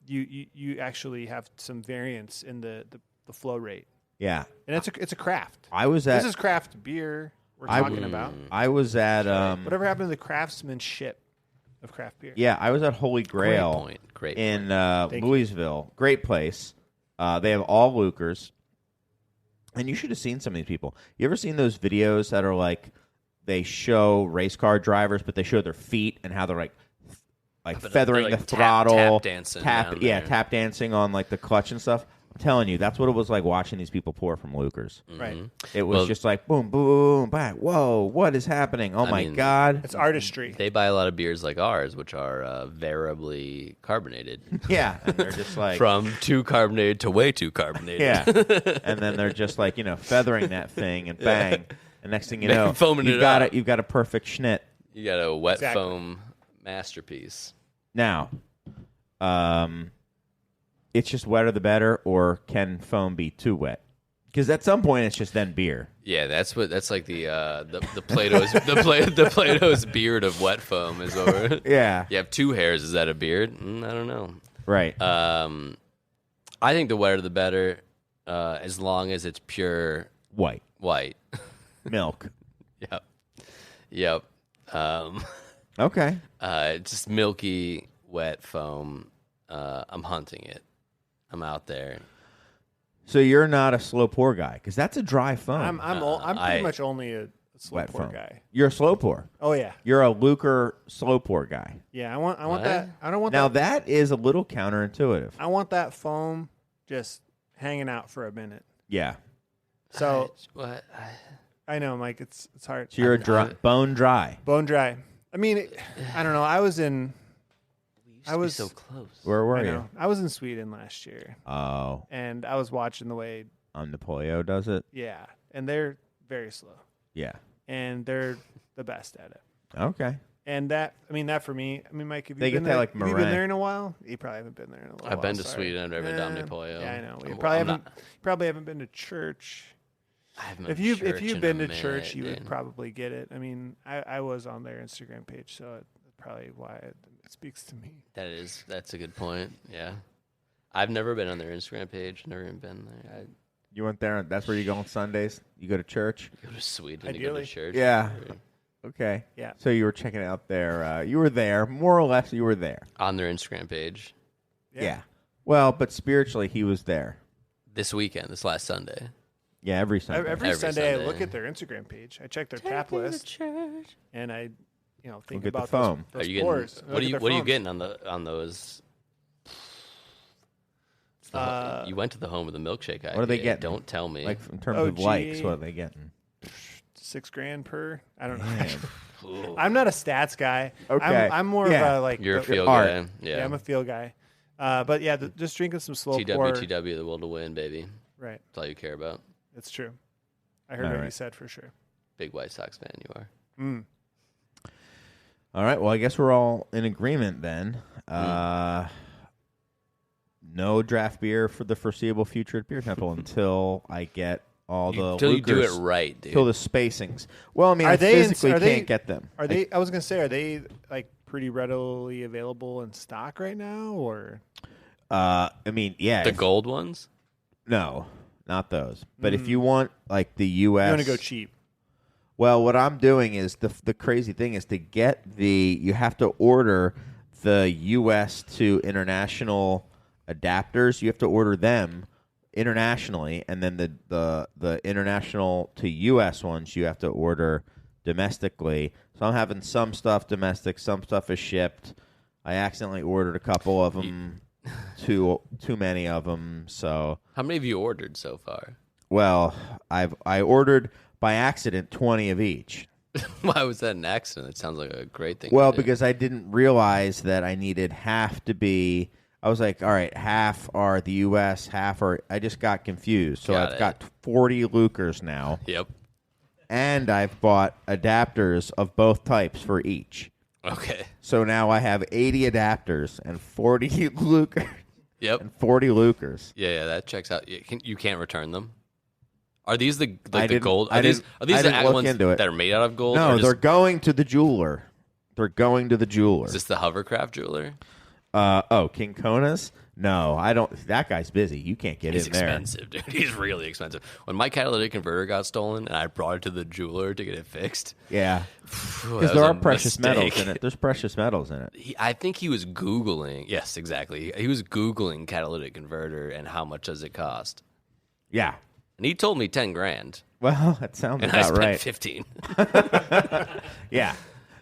You actually have some variance in the flow rate, Yeah. and it's a craft. I was at. This is craft beer we're talking about. I was at. Whatever happened to the craftsmanship of craft beer? Yeah, I was at Holy Grail Great in Thank you. Louisville. Great place. They have all lucres. And you should have seen some of these people. You ever seen those videos that are like they show race car drivers, but they show their feet and how they're like like But feathering they're, like, the throttle, tap dancing down yeah, there. tap dancing on like the clutch and stuff. I'm telling you, that's what it was like watching these people pour from Lucas. Right. It was Well- just like boom, boom, bang. Whoa, what is happening? Oh my mean, god! It's artistry. They buy a lot of beers like ours, which are variably carbonated. Yeah, and they're just like From too carbonated to way too carbonated. yeah, and then they're just like feathering that thing and bang, and next thing you know, Foaming you've it got up. you've got a perfect schnit. You got a wet Exactly. foam masterpiece. Now, it's just wetter the better, or can foam be too wet? Because at some point, it's just then beer. Yeah, that's like the Plato's the Plato's beard of wet foam is over. Yeah, You have two hairs. Is that a beard? I don't know. right. I think the wetter the better, as long as it's pure White white. milk. Yep. Okay. Just milky wet foam. I'm hunting it. I'm out there. So you're not a slow pour guy, because that's a dry foam. I'm pretty much only a slow Wet pour foam. guy. You're a slow pour. Oh yeah, You're a Luker slow pour guy. yeah. I want What? that. I don't want Now that. that is a little counterintuitive. I want that foam just hanging out for a minute. Yeah. So What? I know, Mike. It's hard. So you're a bone dry. Bone dry. I mean, I don't know. I was so close. Where were I you? know. I was in Sweden last year, Oh, and I was watching the way. Napoleon does it. Yeah, and they're very slow, Yeah. and they're the best at it. Okay. And that for me. I mean, Mike, have you They been get that, there? like, have you been meringue. there in a while? You probably haven't been there in a while. I've been to sorry. Sweden. I've never been to Napoleon. Yeah, I know. You I'm probably haven't been to church. I haven't If been you've to church in been a to church, minute, you would dude. probably get it. I mean, I was on their Instagram page, so that's probably why it speaks to me. That's a good point. Yeah, I've never been on their Instagram page. Never even been there. I You went there. That's where you go on Sundays. You go to church. go to Sweden to go Ideally. to church. Yeah. Okay. Yeah. So you were checking out their. You were there, more or less. You were there. On their Instagram page Yeah. Well, but spiritually, he was there. this weekend, this last Sunday. Yeah, every Sunday. Every Every Sunday, I Sunday. look at their Instagram page. I check their tap list, and I, think Look at the about foam. Are those you pours. getting? I What look are you? at What are their you foams. getting on those? It's the you went to the home of the milkshake. What are they IPA. getting? Don't tell me. Like in terms Oh, of likes, gee. what are they getting? $6,000 per. I don't know. Man. I'm not a stats guy. Okay. I'm more Yeah. of a like. You're a the- feel art. guy. Yeah, Yeah. I'm a feel guy. But yeah, just drinking some slow pour. TW, the will to win, baby. Right, That's all you care about. it's true. I heard All what you right. said for sure. Big White Sox fan, you are. All right. Well, I guess we're all in agreement then. No draft beer for the foreseeable future at Beer Temple until I get all the Until you do it Lucas, right, dude. Till the spacings. Well, I mean, Are I they in- physically are they- can't get them. Are they? I was gonna say, are they like pretty readily available in stock right now, or? I mean, yeah. The if- gold ones? No, not those. But if you want like the U.S., You want to go cheap? Well, what I'm doing is the crazy thing is to get you have to order the U.S. to international adapters. You have to order them internationally, and then the international to U.S. ones you have to order domestically. So I'm having some stuff domestic, some stuff is shipped. I accidentally ordered a couple of them, too many of them. So How many have you ordered so far? well, I ordered by accident 20 of each. Why was that an accident? It sounds like a great thing. Well, to do. because I didn't realize that I needed half to be. I was like, all right, half are the U.S., half are. I just got confused. So Got I've it. got 40 Lucers now, Yep. and I've bought adapters of both types for each. Okay. So now I have 80 adapters and 40 Lucers Yep. and 40 Lucers. Yeah, that checks out. You can't return them. Are these the I didn't- gold? I Are these didn't- I the didn't look ones into it. that are made out of gold? No, or they're just, going to the jeweler. They're going to the jeweler. is this the hovercraft jeweler? King Kona's? No, I don't. That guy's busy. You can't get He's in there. expensive, dude. He's really expensive. When my catalytic converter got stolen and I brought it to the jeweler to get it fixed, Yeah, because because there are precious metals in it. There's precious metals in it. I think he was Googling. Yes, exactly. He was Googling catalytic converter and how much does it cost. Yeah. And he told me 10 grand, Well, that sounds and I about spent right. 15. Yeah.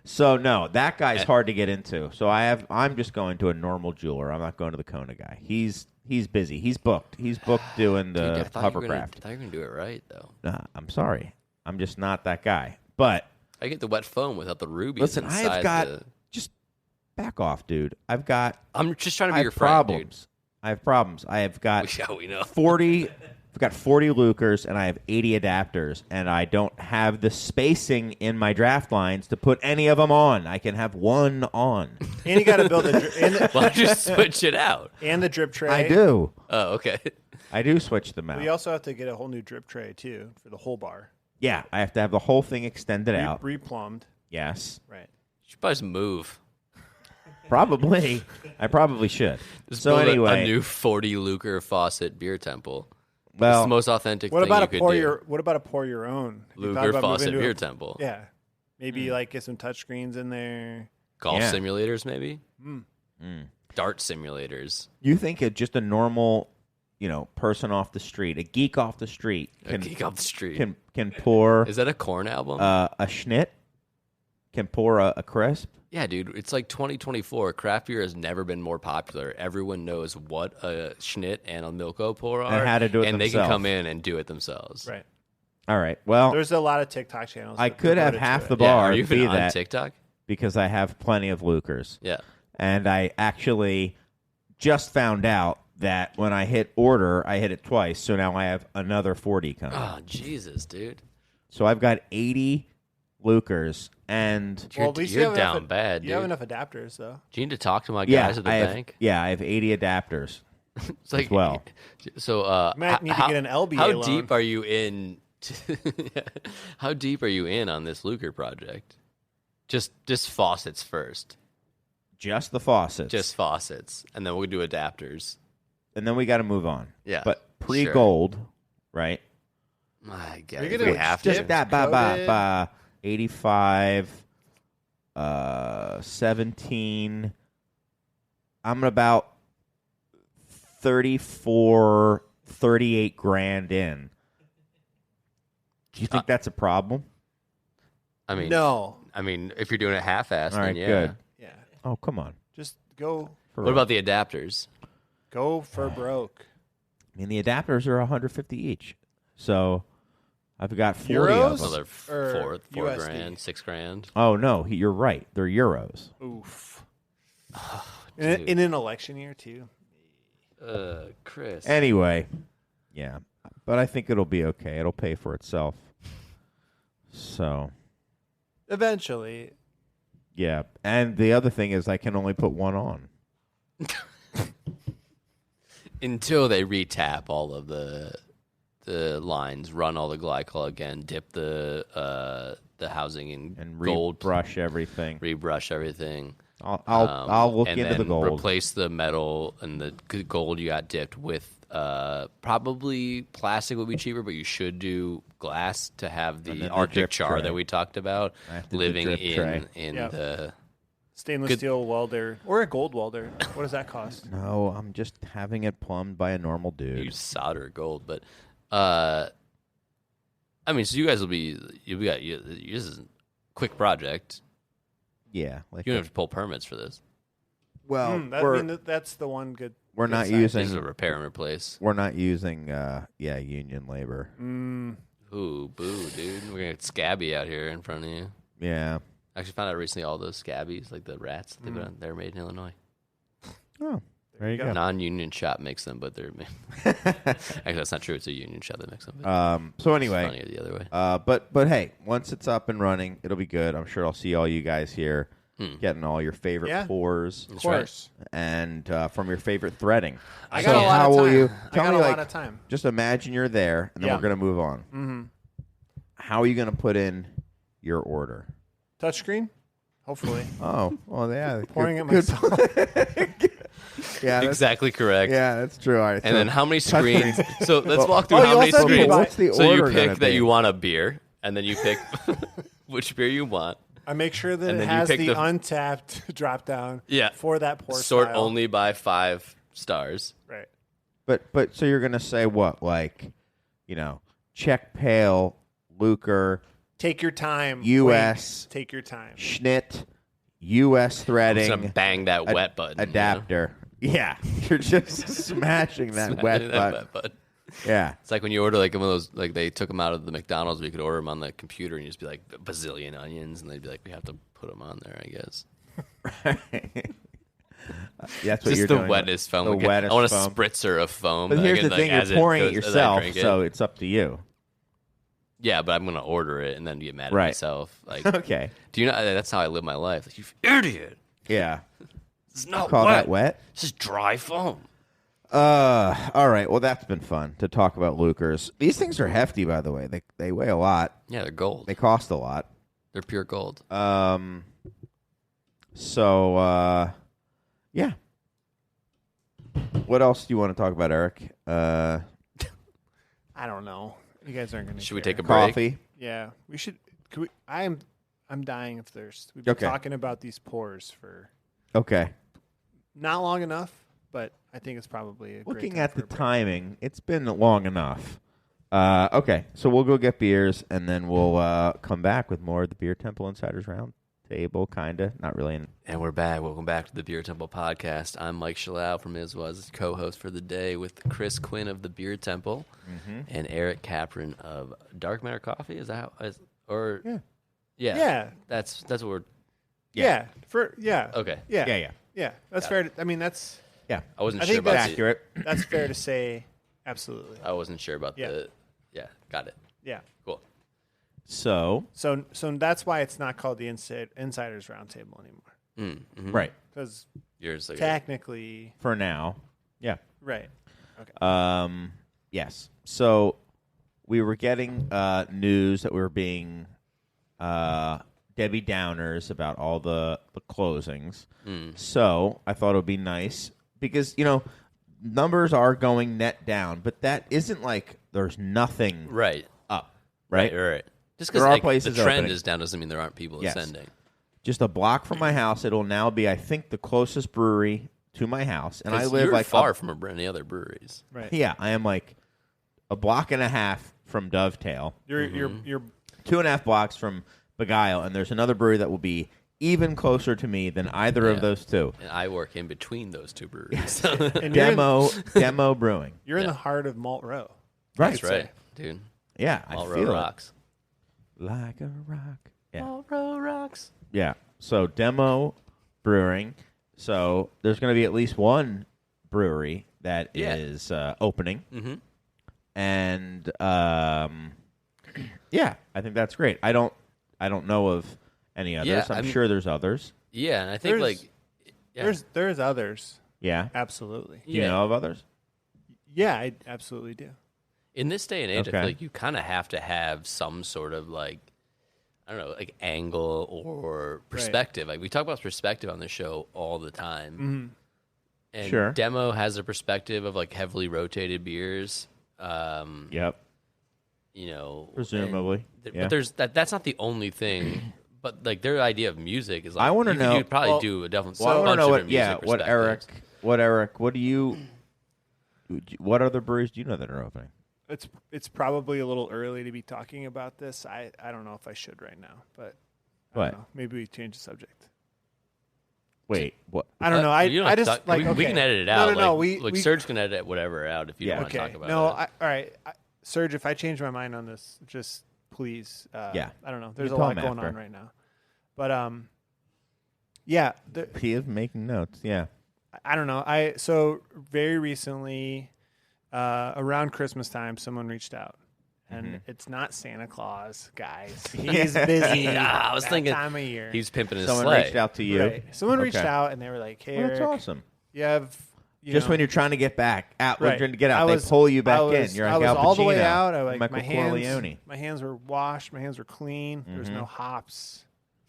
So no, that guy's hard to get into. So I'm just going to a normal jeweler. I'm not going to the Kona guy. He's busy. He's booked. He's booked doing Dude, I the thought you were gonna- hovercraft. I thought you were going to do it right, though. I'm sorry. I'm just not that guy. But I get the wet foam without the rubies listen, inside I've got the... just back off, dude. I've got I'm just trying to I be have your friend, problems. I have problems. I have got Yeah, we know. 40. I've got 40 Lucers and I have 80 adapters, and I don't have the spacing in my draft lines to put any of them on. I can have one on. And you got to build Why don't you switch it out? and the drip tray. I do. Oh, okay. I do switch them out. We also have to get a whole new drip tray too for the whole bar. Yeah, I have to have the whole thing extended out. Replumbed. Yes, Right. You should probably just move. probably. I probably should. Just So build anyway, a new 40 lucre faucet beer temple. It's well, the most authentic What thing about you a could pour do. your? What about a pour your own? Have you thought Luger about moving faucet to beer a- temple. Yeah. Maybe like get some touchscreens in there. Golf Yeah. simulators, maybe. Mm. Dart simulators. you think just a normal, person off the street, a geek off the street, A geek off the street. can pour Is that a corn album? a schnit, can pour a crisp. Yeah, dude. It's like 2024. Craft beer has never been more popular. Everyone knows what a Schnit and a Milko pour are. And how to do it and they can themselves. come in and do it themselves. Right. All right. Well, There's a lot of TikTok channels. I that could have devoted to half it. the Yeah, bar are you be even on that TikTok? because I have plenty of Lucers. Yeah. And I actually just found out that when I hit order, I hit it twice. So now I have another 40 coming. Oh, Jesus, dude. So I've got 80 Lucers. And Well, You're, at least you're you have down enough, bad, You dude. have enough adapters though. Do you need to talk to my yeah, guys at the I have, bank? I have 80 adapters. It's like, well. So, Might need to how, get an LBA how loan. deep are you in? How deep are you in on this Luger project? Just faucets first. Just the faucets. Just faucets, and then we'll do adapters. And then we got to move on. Yeah, But pre-gold, right? I guess Are you we gonna have Just to. that, Coated? 85, 17. I'm about 34, 38 grand in. Do you think that's a problem? I mean, No. I mean, if you're doing it half-assed, All then right, yeah. good. Yeah. Oh, come on. Just go What about the adapters? for broke. I mean, the adapters are 150 each. So I've got 40 Euros? of Well, them. they're Or four USD? grand, 6 grand. Oh, no, you're right. They're euros. Oof. Dude. In an election year too. Chris. Anyway, yeah. But I think it'll be okay. It'll pay for itself. So, Eventually. yeah. And the other thing is I can only put one on. Until they retap all of the lines, run all the glycol again, dip the housing in And gold, brush everything. rebrush everything. I'll look and into then the gold. Replace the metal and the gold you got dipped with. Probably plastic would be cheaper, but you should do glass to have And then the the Arctic drip char tray. that we talked about I have to do living drip tray. in Yep. the. Stainless Good. steel welder or a gold welder. What does that cost? No, I'm just having it plumbed by a normal dude. You solder gold, but I mean, so you guys will be this is a quick project. Yeah. Like You don't have to pull permits for this. well, That's the one good. we're good not side. This is a using repair and replace. we're not using union labor. Mm, Ooh, boo, dude. We're gonna get scabby out here in front of you. Yeah. Actually, found out recently all those scabbies, like the rats, they're made in Illinois. Oh, there you go. Non-union shop makes them, but they're made. Actually, that's not true. It's a union shop that makes them. But So it's anyway, funny the other way. but hey, once it's up and running, it'll be good. I'm sure I'll see all you guys here getting all your favorite Yeah. pours of course. and from your favorite threading. I So got a lot how of will time. you I tell got me a like lot of time. just imagine you're there and then Yeah. we're gonna move on. Mm-hmm. How are you gonna put in your order? Touchscreen, hopefully. Oh, well, yeah, Pouring it good- myself. Yeah, that's, Exactly correct. yeah, that's true. All right, And so then how many screens? touchscreen. So let's walk through Oh, how you many also have to screens. buy- What's the So you order gonna pick that be? you want a beer, and then you pick which beer you want. I make sure that And it then you has pick the the- untapped drop down. Yeah. For that pour Sort style. only by 5 stars. Right. But so you're gonna say what? Like, Czech Pale, Luker, Take your time. U.S. Wink. Take your time. Schnit, U.S. I'm threading. just gonna bang that wet button. Adapter. Yeah. You're just smashing that wet button. Yeah. It's like when you order like one of those, like they took them out of the McDonald's where you could order them on the computer and you just be like a bazillion onions, and they'd be like, we have to put them on there, I guess. That's what Just you're the doing. wettest foam. The Like, wettest I want a foam. spritzer of foam. But that I here's can, the like, thing: as you're pouring it goes- as I yourself, drink it. so it's up to you. Yeah, but I'm gonna order it and then get mad at Right. myself. Like, Okay. do you know? That's how I live my life. Like, you idiot! Yeah. This is not Call wet. that wet? This is dry foam. All right. Well, that's been fun to talk about Lucers. These things are hefty, by the way. They weigh a lot. Yeah, they're gold. They cost a lot. They're pure gold. So, yeah. What else do you want to talk about, Eric? I don't know. You guys aren't going to. Should we take a break? Coffee. Yeah, we should. Could we? I'm dying of thirst. We've been Okay. talking about these pours for Okay. not long enough, but I think it's probably a great Looking time at for the a break. timing, it's been long enough. Okay, so we'll go get beers, and then we'll come back with more of the Beer Temple Insiders Round Table, kind of. Not really. And we're back. Welcome back to the Beer Temple podcast. I'm Mike Shalau from ISWA's co-host for the day with Chris Quinn of the Beer Temple and Eric Capron of Dark Matter Coffee. Is that how? Yeah. Yeah. That's what we're. Yeah. Okay. Yeah. Yeah. That's fair. I mean, that's Yeah. I wasn't I sure think about that's the- Accurate. that's fair to say. Absolutely. I wasn't sure about Yeah. the. Yeah, got it. Yeah. Cool. So, So that's why it's not called the Insiders Roundtable anymore, right. because Yours like technically, For now. Yeah. right? Okay. Yes. So we were getting news that we were being Debbie Downers about all the closings. So I thought it would be nice because, numbers are going net down, but that isn't like there's nothing right. up, right? Right. Just There because are the places trend opening. is down doesn't mean there aren't people Yes. ascending. Just a block from my house, it'll now be, I think, the closest brewery to my house. And I 'Cause live you're like far from any other breweries. Right. Yeah, I am like a block and a half from Dovetail. You're 2.5 blocks from Beguile, and there's another brewery that will be even closer to me than either of Yeah. those two. And I work in between those two breweries. and you're in, Demo Brewing. you're in the heart of Malt Row. Right. That's right, dude. Yeah, I All feel road it. rocks. Like a rock. Yeah. All road rocks. Yeah. So Demo Brewing. So there's going to be at least one brewery that is opening. Mm-hmm. And yeah, I think that's great. I don't know of any others. Yeah, I'm I mean- sure there's others. Yeah, and I think There's- yeah. There's others. Yeah. Absolutely. Do you know of others? Yeah, I absolutely do. In this day and age, I Okay. feel like you kind of have to have some sort of like, I don't know, like angle or perspective. Like we talk about perspective on the show all the time. And Sure. Demo has a perspective of like heavily rotated beers. Yep. Presumably. and Yeah. but that's not the only thing. But like their idea of music is like I wanna know- You'd probably well, do a definite. Well, I want bunch to know of different music perspectives. what other breweries do you know that are opening? It's probably a little early to be talking about this. I don't know if I should right now, but I What? don't know. Maybe we change the subject. Wait, what? I don't know. You don't I have to just talk- like we okay. can edit it No, out. No, like, we Serge can edit whatever out if you Yeah. don't want to okay. talk about No, it. all right, Serge. If I change my mind on this, just please. Yeah. I don't know. There's You a tell lot him going after. on right now, but yeah. He is making notes. Yeah. I don't know. So very recently, around Christmas time, someone reached out, and it's not Santa Claus, guys. He's busy. Yeah, I was that thinking time of year. He's pimping his Someone sleigh. reached out to you. Right. Someone reached Okay. out, and they were like, "Hey, Well, that's Eric, awesome. you have Just when you're trying to get back out, when Right. you're trying to get I out, was- they pull you back I was, in. You're I like was Al all the way Pacino, out. I like Michael my hands. Corleone. My hands were washed. My hands were clean. There was no hops,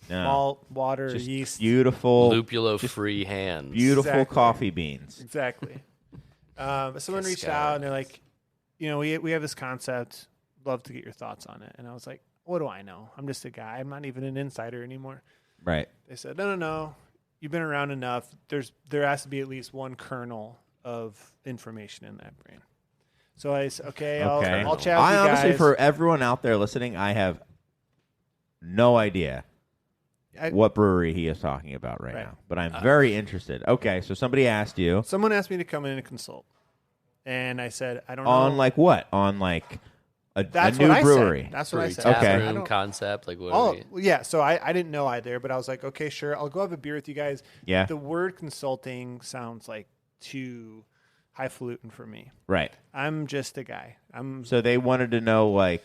No. malt, water, Just yeast. beautiful, Lupulo-free hands. beautiful Exactly. coffee beans. Exactly. But someone reached Cascade. out and they're like, we have this concept. Love to get your thoughts on it. And I was like, what do I know? I'm just a guy. I'm not even an insider anymore. Right. They said, no. You've been around enough. There has to be at least one kernel of information in that brain. So I said, okay. I'll chat with I you honestly, guys. for everyone out there listening, I have no idea I- what brewery he is talking about right Right. now, but I'm very interested. Okay, so somebody asked you Someone asked me to come in and consult, and I said I don't know. on like what? On like a That's new what I brewery. said. That's what I Brewery said. tap Okay. I room don't- concept. Like what? Oh, Are we, well, yeah. So I didn't know either, but I was like, okay, sure. I'll go have a beer with you guys. Yeah. The word consulting sounds like too highfalutin for me. Right. I'm just a guy. So they wanted to know like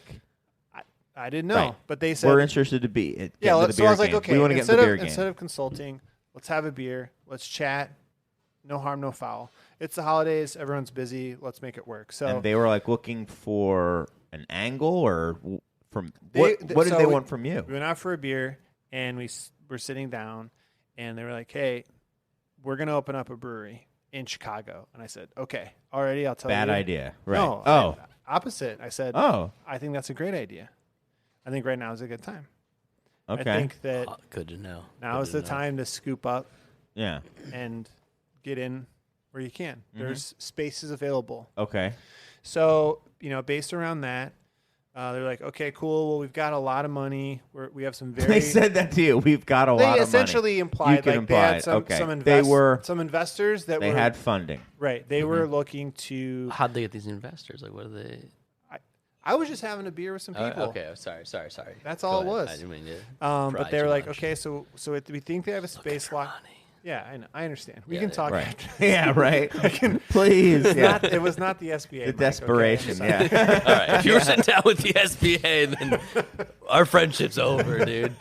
I didn't know, Right. but they said, we're interested to be get yeah. into the So beer I was like, game. okay, we want to get into the beer game. instead of consulting, let's have a beer. Let's chat. No harm, no foul. It's the holidays. Everyone's busy. Let's make it work. So And they were like looking for an angle or from They- what did so they we- want from you? we went out for a beer, and were sitting down, and they were like, hey, we're going to open up a brewery in Chicago. And I said, okay, already I'll tell you. Bad idea. Right. No, oh. opposite. I said, Oh. I think that's a great idea. I think right now is a good time. Okay. I think that oh, good to know. now Good is to the know. time to scoop up Yeah. and get in where you can. Mm-hmm. There's spaces available. Okay. So, based around that, they're like, okay, cool. Well, we've got a lot of money. We have some very. They said that to you. We've got a lot They of money. essentially implied You can like they imply had it. some Okay. some, They were- some investors that They were had funding. right. They were looking to. How'd they get these investors? Like, what are they? I was just having a beer with some people. Okay, sorry. That's Go all it ahead. was. I didn't mean to. But pry they were too like, much. okay, so we think they have a space lock. Money. Yeah, I know. I understand. We Yeah, can yeah. talk. Right. after. yeah, right. Please. Yeah. It was not the SBA. The Mike, desperation. okay? I'm sorry. Yeah. All right, if you were sitting down with the SBA, then our friendship's over, dude.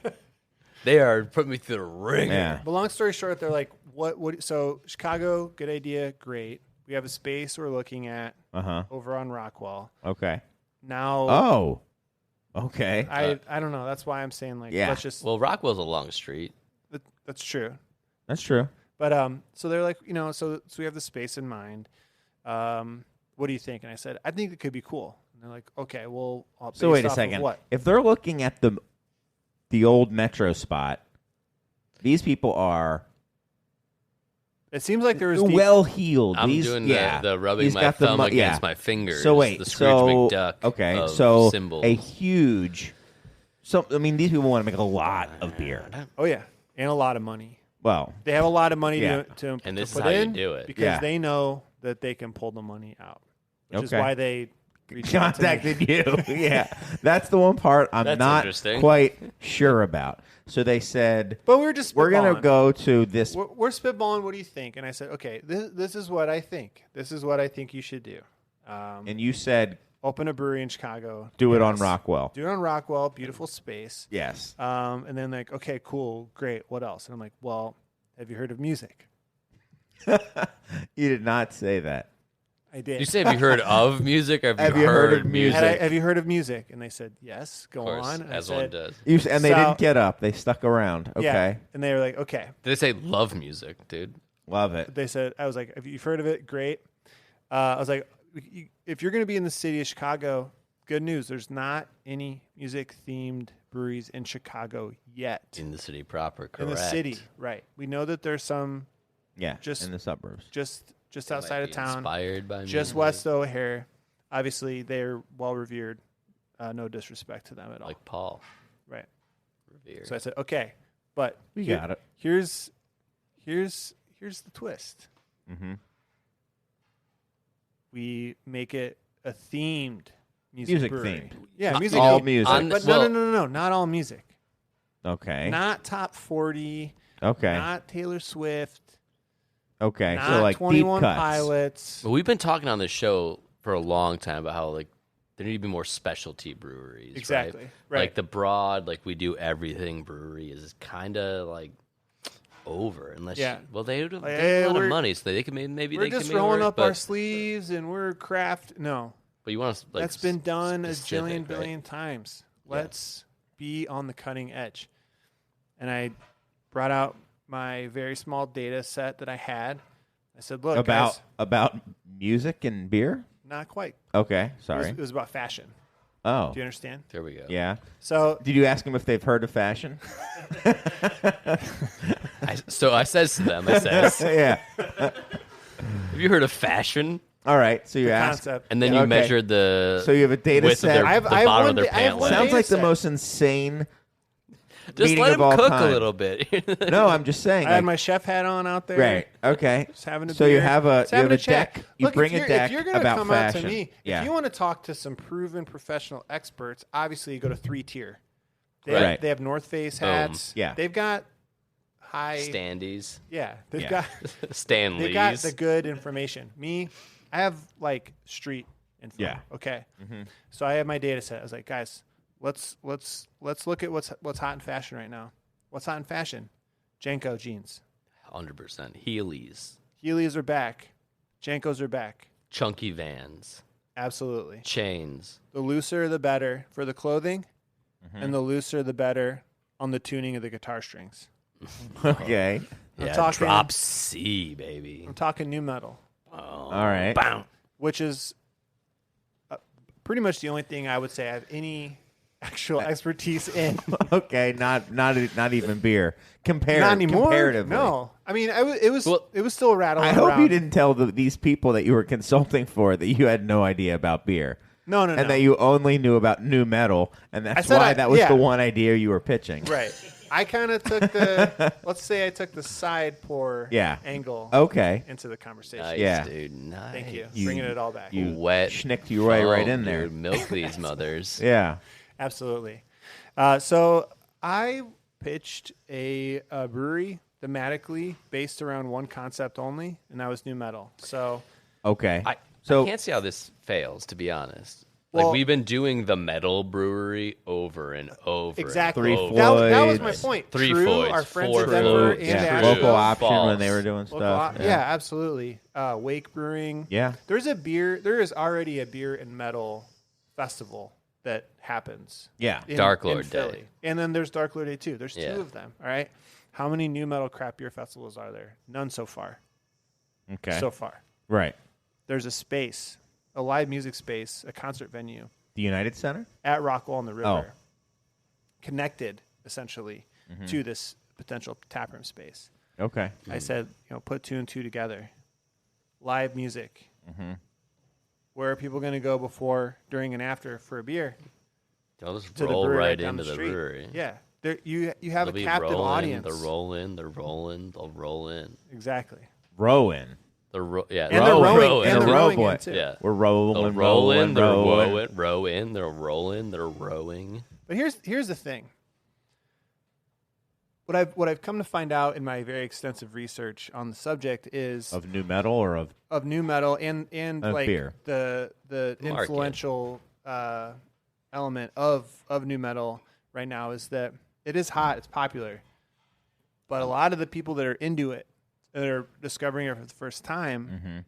They are putting me through the ringer. yeah. But long story short, they're like, what? So Chicago, good idea, great. We have a space we're looking at Uh-huh. over on Rockwell. Okay. Now, Oh. Okay. I don't know. That's why I'm saying like, Yeah. let's just. Well, Rockwell's a long street. That's true. That's true. But so they're like, so we have the space in mind. What do you think? And I said, I think it could be cool. And they're like, okay, well, So wait based a off of second. What? If they're looking at the old metro spot, these people are It seems like there was well healed. I'm These, doing yeah. the rubbing He's my got the thumb mo- against yeah. my fingers. So wait, the Scrooge McDuck. Okay, of so symbols. a huge. So I mean, these people want to make a lot of beer. Oh yeah, and a lot of money. Well, They have a lot of money Yeah. to And this is put how you in do it. because Yeah. they know that they can pull the money out, which is Okay. why they reached out to me. contacted you. Yeah, that's the one part I'm That's not interesting. quite sure about. So they said But we were just we're gonna spitballing. go to this. We're spitballing. What do you think? And I said, okay, this is what I think. This is what I think you should do. And you said Open a brewery in Chicago. do it on Yes. Rockwell. Do it on Rockwell. Beautiful space. Yes. And then like, okay, cool, great. What else? And I'm like, well, have you heard of music? You did not say that. I did. You say, have you heard of music or have, you heard of music? Have you heard of music? And they said, yes. Go Of course, on. And as I one said, does. And they So- didn't get up. They stuck around. Okay. Yeah. And they were like, okay. Did they say love music, dude? Love it. They said, I was like, if you've heard of it, great. I was like, if you're going to be in the city of Chicago, good news. There's not any music themed breweries in Chicago yet. In the city proper, correct. In the city, right. We know that there's some Yeah. Just- in the suburbs. just They might outside of be town, Inspired by just music. west of O'Hare. Obviously, they're well revered. No disrespect to them at all. Like Paul Right. Revere. So I said, okay, but We got it. Here's the twist. Mm-hmm. We make it a themed music brewery. themed. Yeah, Not music. all themed. music. But Well- no, not all music. Okay. Not top 40. Okay. Not Taylor Swift. Okay. Not So like 21 deep cuts. Pilots. But we've been talking on this show for a long time about how like there need to be more specialty breweries. Exactly. Right. Like the broad, like we do everything brewery is kind of like over unless Yeah. well they have Like, a hey, lot of we're- money so they can maybe We're they just can make it rolling work, up but, our sleeves and we're craft. No, but you want to like that's been done a specific, jillion right? billion times. Let's be on the cutting edge. And I brought out my very small data set that I had. I said, look, guys, about music and beer. not quite. Okay. It Sorry. was about fashion. Oh. Do you understand? There we go. Yeah. So Did you ask them if they've heard of fashion? So I says to them, I says, yeah. have you heard of fashion? All right. So you asked. concept. And then Yeah, you okay. measured the So you have a data width set. of their, I have- the I have bottom one of their da- I have pant one leg. Sounds data like the set. most insane Just meeting let of him all cook time. a little bit. No, I'm just saying. I had like- my chef hat on out there. right. Okay. Just having a So beer. you have a Just having deck. chat. You Look, bring if a deck if you're gonna about come fashion. out to me, Yeah. if you want to talk to some proven professional experts, obviously you go to 3-tier. They Right. have, they have North Face hats. Yeah. They've got high. Standees. Yeah, they've Yeah. got Stanleys. they've got the good information. Me, I have like street info. Yeah. Okay. So I have my data set. I was like, guys, let's look at what's hot in fashion right now. What's hot in fashion? Janko jeans. 100%. Heelys. Heelys are back. Jankos are back. Chunky Vans. Absolutely. Chains. The looser, the better for the clothing, and the looser, the better on the tuning of the guitar strings. Okay. Yeah, talking- drop C, baby. I'm talking new metal, All right. Bow. which is pretty much the only thing I would say I have any actual expertise in. Okay. Not even beer. Not anymore. Comparatively. No, I mean it was Well, still rattling I hope around. you didn't tell these people that you were consulting for that you had no idea about beer. No, And that you only knew about new metal, and that's said why I- that was yeah. the one idea you were pitching. Right. I kind of took the let's say I took the side pour Yeah. angle Okay. into the conversation. Nice, Yeah. dude. Nice. Thank you. You- Bringing it all back. You Wet. schnicked you right in Dude, there. milk these mothers. Yeah. Absolutely. So I pitched a brewery thematically based around one concept only, and that was new metal. So Okay. I So can't see how this fails, to be honest. Well- Like, we've been doing the metal brewery over and over. exactly. And over. That was my Floyds. point. Three True, Floyds, our friends four in Denver Floyds. and yeah. Asheville. Local option when False. they were doing Local stuff. yeah, absolutely. Wake Brewing. Yeah. There is already a beer and metal festival that happens. Yeah. Dark in Lord Philly. Day. And then there's Dark Lord Day too. There's Yeah. two of them. All right. How many new metal craft beer festivals are there? None so far. Okay. So far. Right. There's a space, a live music space, a concert venue The United Center? at Rockwall on the River, Oh. connected essentially to this potential taproom space. Okay. I said, put two and two together. Live music. Where are people going to go before, during, and after for a beer? They'll just To the roll brewery right down into the street. brewery. Yeah, you have They'll a be captive rolling, audience. They're rolling. They're rolling. They'll roll in. Exactly. Rowan. Yeah. And Row, they're rowing. row, And and they're row rowing boy. in too. Yeah. We're They'll rolling, roll in. rolling, They're rolling. row in. They're rolling. They're rowing. But here's the thing. What I've come to find out in my very extensive research on the subject is Of new metal or of new metal and Of like beer. the Market. influential element of new metal right now is that it is hot, it's popular, but a lot of the people that are into it, that are discovering it for the first time,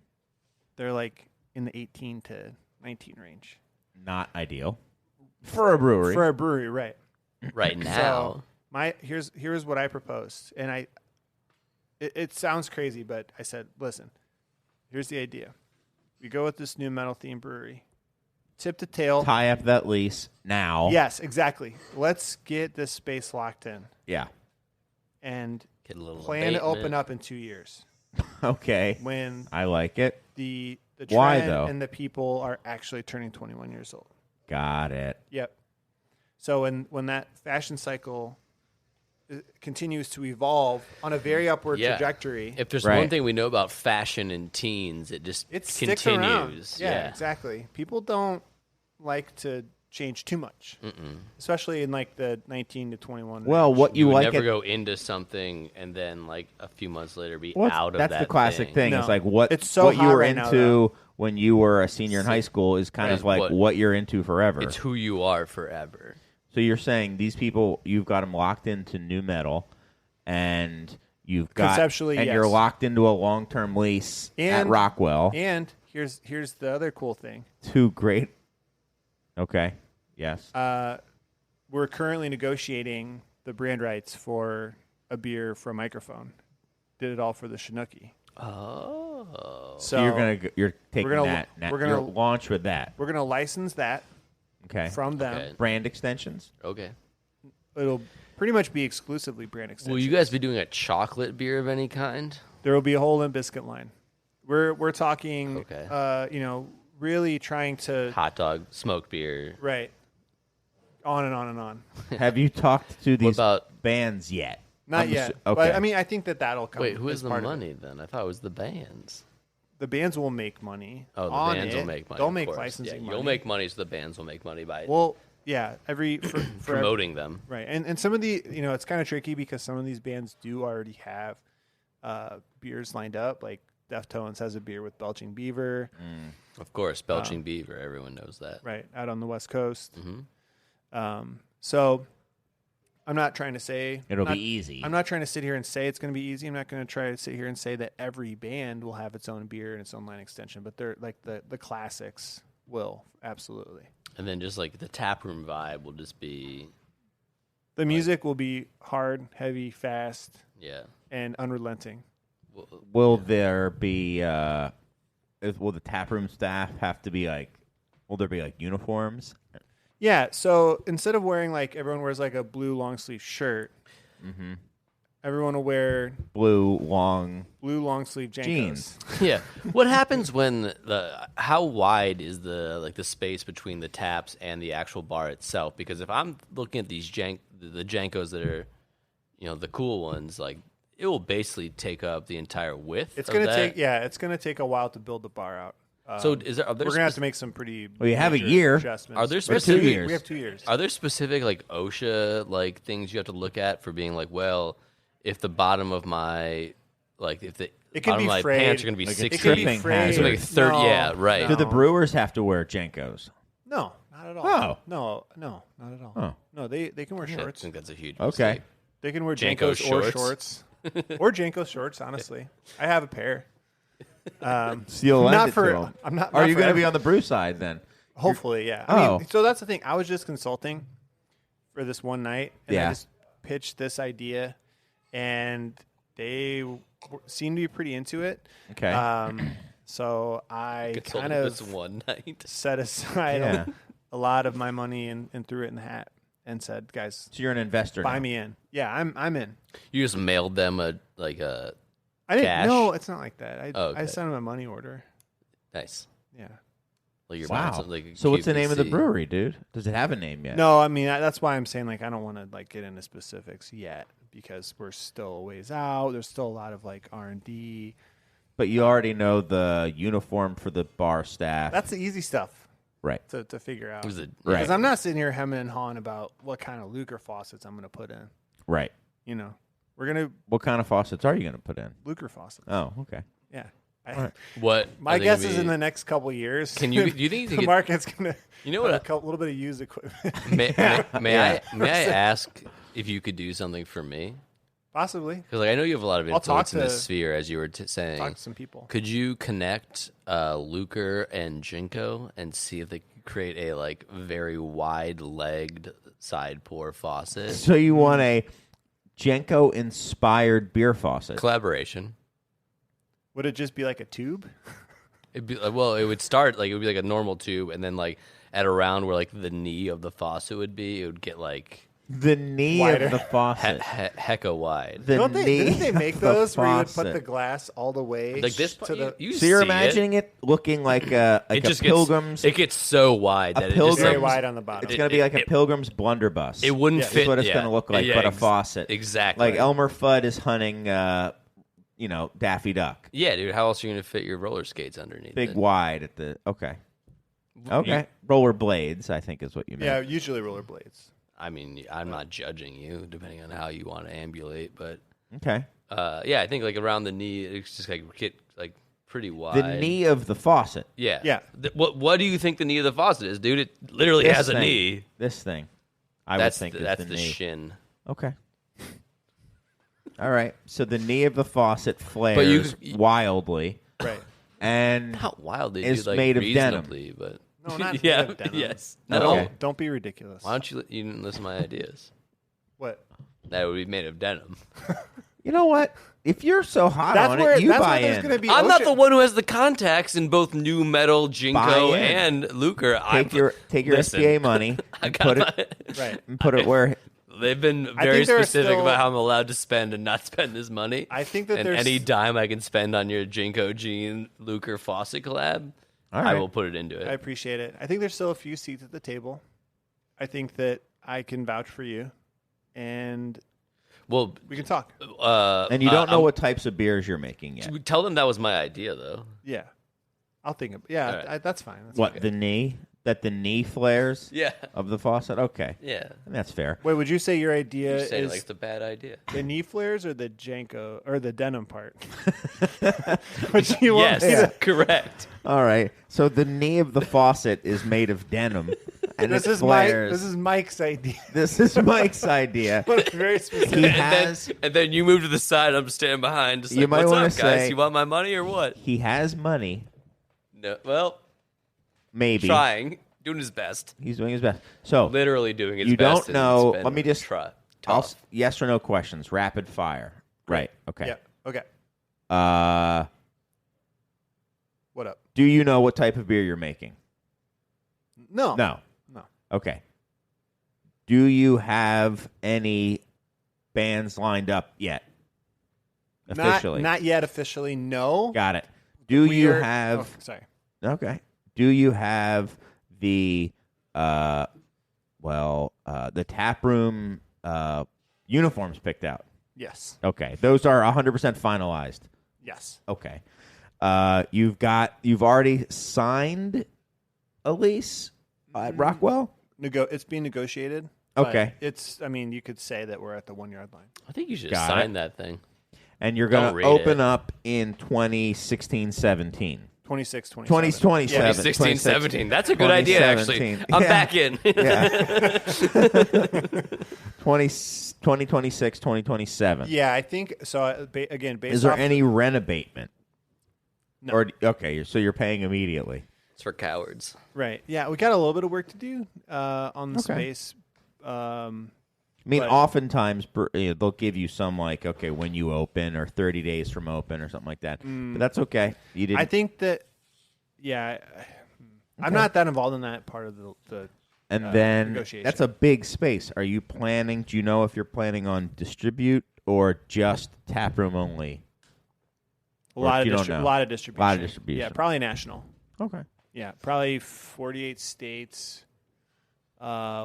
they're like in the 18 to 19 range not ideal for a brewery? for a brewery, right? Right now. So here's what I proposed, and it sounds crazy, but I said, listen, here's the idea: we go with this new metal themed brewery, tip to tail. Tie up that lease now. Yes, exactly. Let's get this space locked in Yeah. and Get a little plan to open abatement. up in 2 years Okay. when I like it. the trend Why, though? and the people are actually turning 21 years old. Got it. Yep. So when that fashion cycle continues to evolve on a very upward Yeah. trajectory, If there's Right. one thing we know about fashion and teens, it just it sticks around. continues. Yeah, exactly. People don't like to change too much, especially in like the 19 to 21. Well, range. what you would like never it, go into something and then like a few months later be well, out of that's that the classic thing. No. It's like what It's so what you hot were right now, into though. when you were a senior in high school is kind of Right. like what you're into forever. It's who you are forever. So you're saying these people, you've got them locked into new metal, and you've got Conceptually, and yes. you're locked into a long-term lease at And- Rockwell. And here's the other cool thing. Two great. Okay. Yes. We're currently negotiating the brand rights for a beer for a microphone. Did it all for the Chinooki. Oh. So you're taking gonna- that. we're gonna- you're launch with that. we're gonna license that Okay. from them. Okay. Brand extensions. Okay. It'll pretty much be exclusively brand extensions. Will you guys be doing a chocolate beer of any kind? There will be a whole Limp Bizkit line. We're talking. Okay. Really trying to Hot dog, smoked beer. right. On and on and on. Have you talked to these about- bands yet? Not I'm yet. okay. But I mean, I think that'll come. Wait, who as has the part of it. money then? I thought it was the bands. The bands will make money. Oh, the on bands it. will make money. They'll of make course. licensing Yeah, money. you'll make money, so the bands will make money by Well, yeah. For promoting them. right, and some of the it's kind of tricky because some of these bands do already have beers lined up. Like Deftones has a beer with Belching Beaver, Of course, Belching Beaver. Everyone knows that. right, out on the West Coast. Mm-hmm. So I'm not trying to say It'll not- be easy. I'm not trying to sit here and say it's going to be easy. I'm not going to try to sit here and say that every band will have its own beer and its own line extension, but they're like the classics will absolutely. And then just like the taproom vibe will just be, The music will be hard, heavy, fast, yeah. and unrelenting. Will there be? Will the taproom staff have to be like? Will there be like uniforms? Yeah, so instead of wearing like everyone wears like a blue long sleeve shirt, everyone will wear Blue long blue long sleeve Jankos. jeans. Yeah. What happens when how wide is the space between the taps and the actual bar itself? Because if I'm looking at these the Jankos that are, the cool ones, like it will basically take up the entire width. It's of gonna that. it's gonna take a while to build the bar out. So We're gonna have to make some pretty. Well, you have a major year. adjustments. Are there For 2 specific years. We have 2 years. Are there specific like OSHA like things you have to look at for being like, well, if the bottom of my if the It can bottom be of my frayed. pants are going to be Like a 60, It could be tripping frayed. it's gonna be 30. No, yeah, right. Do the No. brewers have to wear Jenkos? No, not at all. Oh. No, not at all. Oh. No, they can wear I shorts. think that's a huge Okay. mistake. They can wear Janko Jankos or shorts. shorts. Or Janko shorts, honestly. I have a pair. So you'll lend Not it for- to 'em. I'm not- Are not you for going to every- be on the brew side then? Hopefully, yeah. Oh. I mean, so that's the thing. I was just consulting for this one night, and Yeah. I just pitched this idea, and they seemed to be pretty into it. Okay. So I Consulted kind this of one night. set aside Yeah. a lot of my money and threw it in the hat and said, "Guys, So you're an investor. buy now. me in." Yeah, I'm in. You just mailed them a I didn't. Cash? No, it's not like that. I Oh, okay. sent them a money order. nice. Yeah. Like you're buying Wow. something like a So what's the name of the QVC. brewery, dude? Does it have a name yet? No, I mean that's why I'm saying like I don't want to like get into specifics yet because we're still a ways out. There's still a lot of like R&D. But you already know the uniform for the bar staff. That's the easy stuff right. to figure out. Was it Right. Because I'm not sitting here hemming and hawing about what kind of Luker faucets I'm going to put in. Right. We're going to What kind of faucets are you going to put in? Luker faucets. Oh, okay. Yeah. What? My are they guess gonna is be- in the next couple years. Can you? Do you think you the could? market's going to You know what? a little bit of used equipment? May Yeah. I ask if you could do something for me? Possibly. Because I know you have a lot of I'll talk influence in this to- sphere, as you were saying. Talk to some people. Could you connect Luker and Jinko and see if they could create a very wide-legged side pour faucet So you want a Jenko inspired beer faucet? collaboration? Would it just be like a tube? It'd be well, it would start it would be like a normal tube, and then at around where the knee of the faucet would be, it would get The knee Wider. of the faucet. hecka wide. The Don't they? knee Didn't they make of the those where you would put faucet. the glass all the way Like this, to the? you So you're see imagining it looking like a it just pilgrim's. Gets, it gets so wide that it pilgrim's- just Very wide on the bottom. it's going to be like a pilgrim's blunderbuss. It wouldn't Yeah. fit. That's what it's yeah. going to look like, Yeah, but a faucet. Exactly. Like Elmer Fudd is hunting, Daffy Duck. Yeah, dude. How else are you going to fit your roller skates underneath? Big it? wide at the. Okay. Okay. Roller blades, I think is what you meant. Yeah, usually rollerblades. I mean, I'm not judging you, depending on how you want to ambulate, but Okay. yeah, I think around the knee, it's just get pretty wide. The knee of the faucet. Yeah. Yeah. What do you think the knee of the faucet is, dude? It literally This has a thing. knee. This thing. I That's would think is that's the the knee. shin. Okay. All right. So the knee of the faucet But flares you- wildly Right. and Not wildly, It's dude. made of denim. reasonably, but No, not yeah, made of denim. yes. No. No. Okay. Don't be ridiculous. Why don't you didn't listen to my ideas? What? That would be made of denim. you know what? If you're so hot That's on where. it, you That's buy where there's in. going to be. I'm not ocean- the one who has the contacts in both new metal, Buy Jinko, in. and Luker. Take your Listen, SBA money I and got put my- it Right. and put it where. They've been I very think there are specific still- about how I'm allowed to spend and not spend this money. I think that and there's any dime I can spend on your Jinko Jean Luker faucet collab, All I right. will put it into it. I appreciate it. I think there's still a few seats at the table. I think that I can vouch for you, and Well, we can talk. And you don't know what types of beers you're making yet. Tell them that was my idea, though. Yeah, I'll think of. Yeah, All right. that's fine. That's What, okay. the knee? That the knee flares Yeah. of the faucet? Okay. Yeah. And that's fair. Wait, would you say your idea You say is like it's a bad idea. the knee flares or the Janko or the denim part? Which you want Yes, me to- correct. All right. So the knee of the faucet is made of denim. And This it is flares. This is Mike's idea. This is Mike's idea. Very specific. He And has then you move to the side. I'm standing behind. Just You like, might what's wanna up, guys? say- You want my money or what? he has money. No. Well, Maybe. trying, doing his best, He's doing his best. So literally doing his you best. don't and know. it's been Let me just try. I'll, Tough. yes or no questions. Rapid fire. Right. Okay. Yeah. Okay. What up? Do you know what type of beer you're making? No. No. No. Okay. Do you have any bands lined up yet? Officially. Not yet officially. No. Got it. Do you We're- have Oh, sorry. Okay. Do you have the the tap room uniforms picked out? Yes. Okay. Those are 100% finalized. Yes. Okay. You've already signed a lease at Rockwell? It's being negotiated. but Okay. It's. I mean, you could say that we're at the 1 yard line. I think you should Got sign it. that thing. And you're Don't going to read open it. up in 2016-17. 26, 27. 2027. 2016, 17. That's a good idea, actually. 2017. I'm Yeah. back in. Yeah. 2026, 2027. Yeah, I think so. Again, based Is there off any rent abatement? No. Or okay, so you're paying immediately. It's for cowards. right. Yeah, we got a little bit of work to do on the Okay. space. I mean, But- oftentimes they'll give you some like, okay, when you open or 30 days from open or something like that. But that's okay. You didn't. I think that. Yeah, I'm not that involved in that part of the and then negotiation. that's a big space. Are you planning? Do you know if you're planning on distribute or just tap room only? a lot of you don't know. lot of distribution. Lot of distribution. Yeah, probably national. Okay. Yeah, probably 48 states.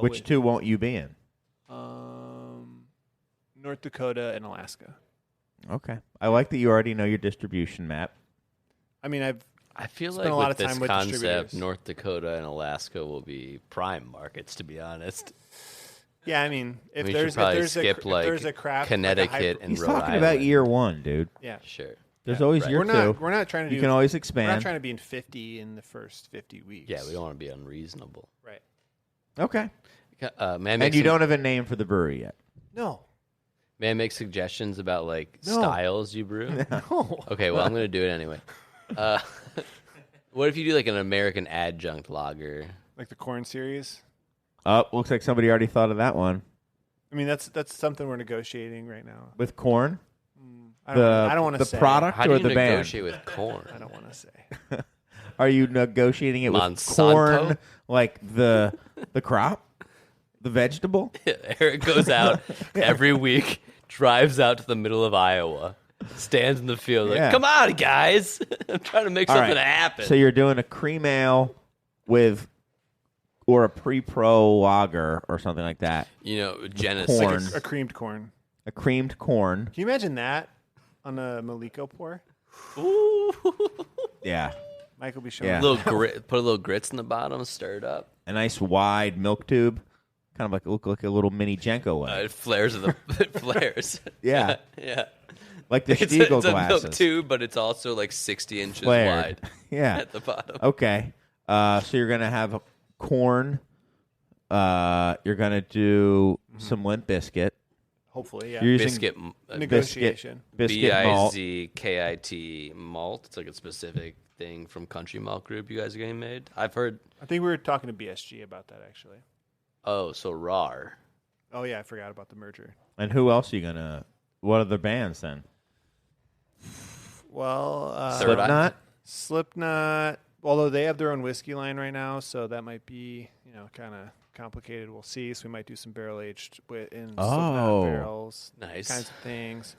Which with, two won't you be in? North Dakota and Alaska. Okay. I like that you already know your distribution map. I mean, I feel Spent like a lot with of this time with concept, distributors. North Dakota and Alaska will be prime markets, to be honest. yeah, I mean, if We there's should probably if there's skip a, if there's a like craft Connecticut like a hyper- and He's Rhode talking Island. about year one, dude. yeah. Sure. There's Yeah, always right. year two. We're not trying to You do. can always We're not expand. trying to be in 50 in the first 50 weeks. Yeah, we don't want to be unreasonable. Right. Okay. May I make And you some- don't have a name for the brewery yet. No. May I make suggestions about like No. styles you brew? No. Okay, well I'm gonna do it anyway. What if you do like an American adjunct lager? Like the corn series. Oh, looks like somebody already thought of that one. I mean, that's something we're negotiating right now. With corn? I don't want to the say. product How do or you the band? negotiate with corn? I don't want to say. Are you negotiating it with Monsanto? corn, like the crop, the vegetable? Eric goes out every week, drives out to the middle of Iowa, stands in the field like, Yeah. "Come on, guys! I'm trying to make All something right. happen." So you're doing a cream ale with, or a pre-pro lager or something like that. you know, Genesis. corn. A creamed corn. A creamed corn. Can you imagine that on a Maliko pour? Ooh. Yeah. Mike will be showing. Yeah. Little grit, put a little grits in the bottom, stir it up. A nice wide milk tube. Kind of like look like a little mini Jenko one. It flares of the it flares. Yeah. yeah. Like the It's Stiegel a glasses. milk tube, but it's also like 60 inches Flared. wide Yeah. at the bottom. Okay. So you're gonna have a corn. You're gonna do some Limp Biscuit. Hopefully, yeah. You're using Biscuit, Negotiation. biscuit malt. BIZKIT malt. It's like a specific thing from Country Malt Group you guys are getting made. I've heard. I think we were talking to BSG about that actually. Oh, so RAR. Oh yeah, I forgot about the merger. And who else are you gonna? What other bands then? Well, Third Eye. Slipknot. Slipknot. Although they have their own whiskey line right now, so that might be kind of complicated. We'll see. So we might do some barrel aged in Slipknot barrels, Nice. kinds of things.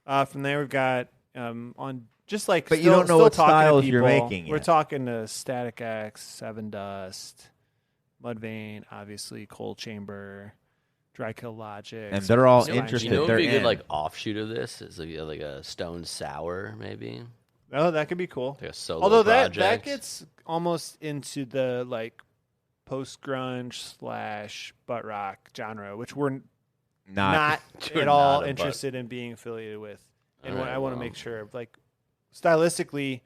From there, we've got on just like. But you still- don't know still what talking to styles you're people. making We're yet. talking to Static X, Seven Dust, Mudvayne, obviously, Cold Chamber, Dry Kill Logic. And they're all Spine interested. You know what They're would be a good in. like offshoot of this is like a Stone Sour maybe, Oh, that could be cool. like a solo Although project. that gets almost into the like post grunge / butt rock genre, which we're not You're at all not a interested in being affiliated with. And All right, I want to well. make sure, like, stylistically,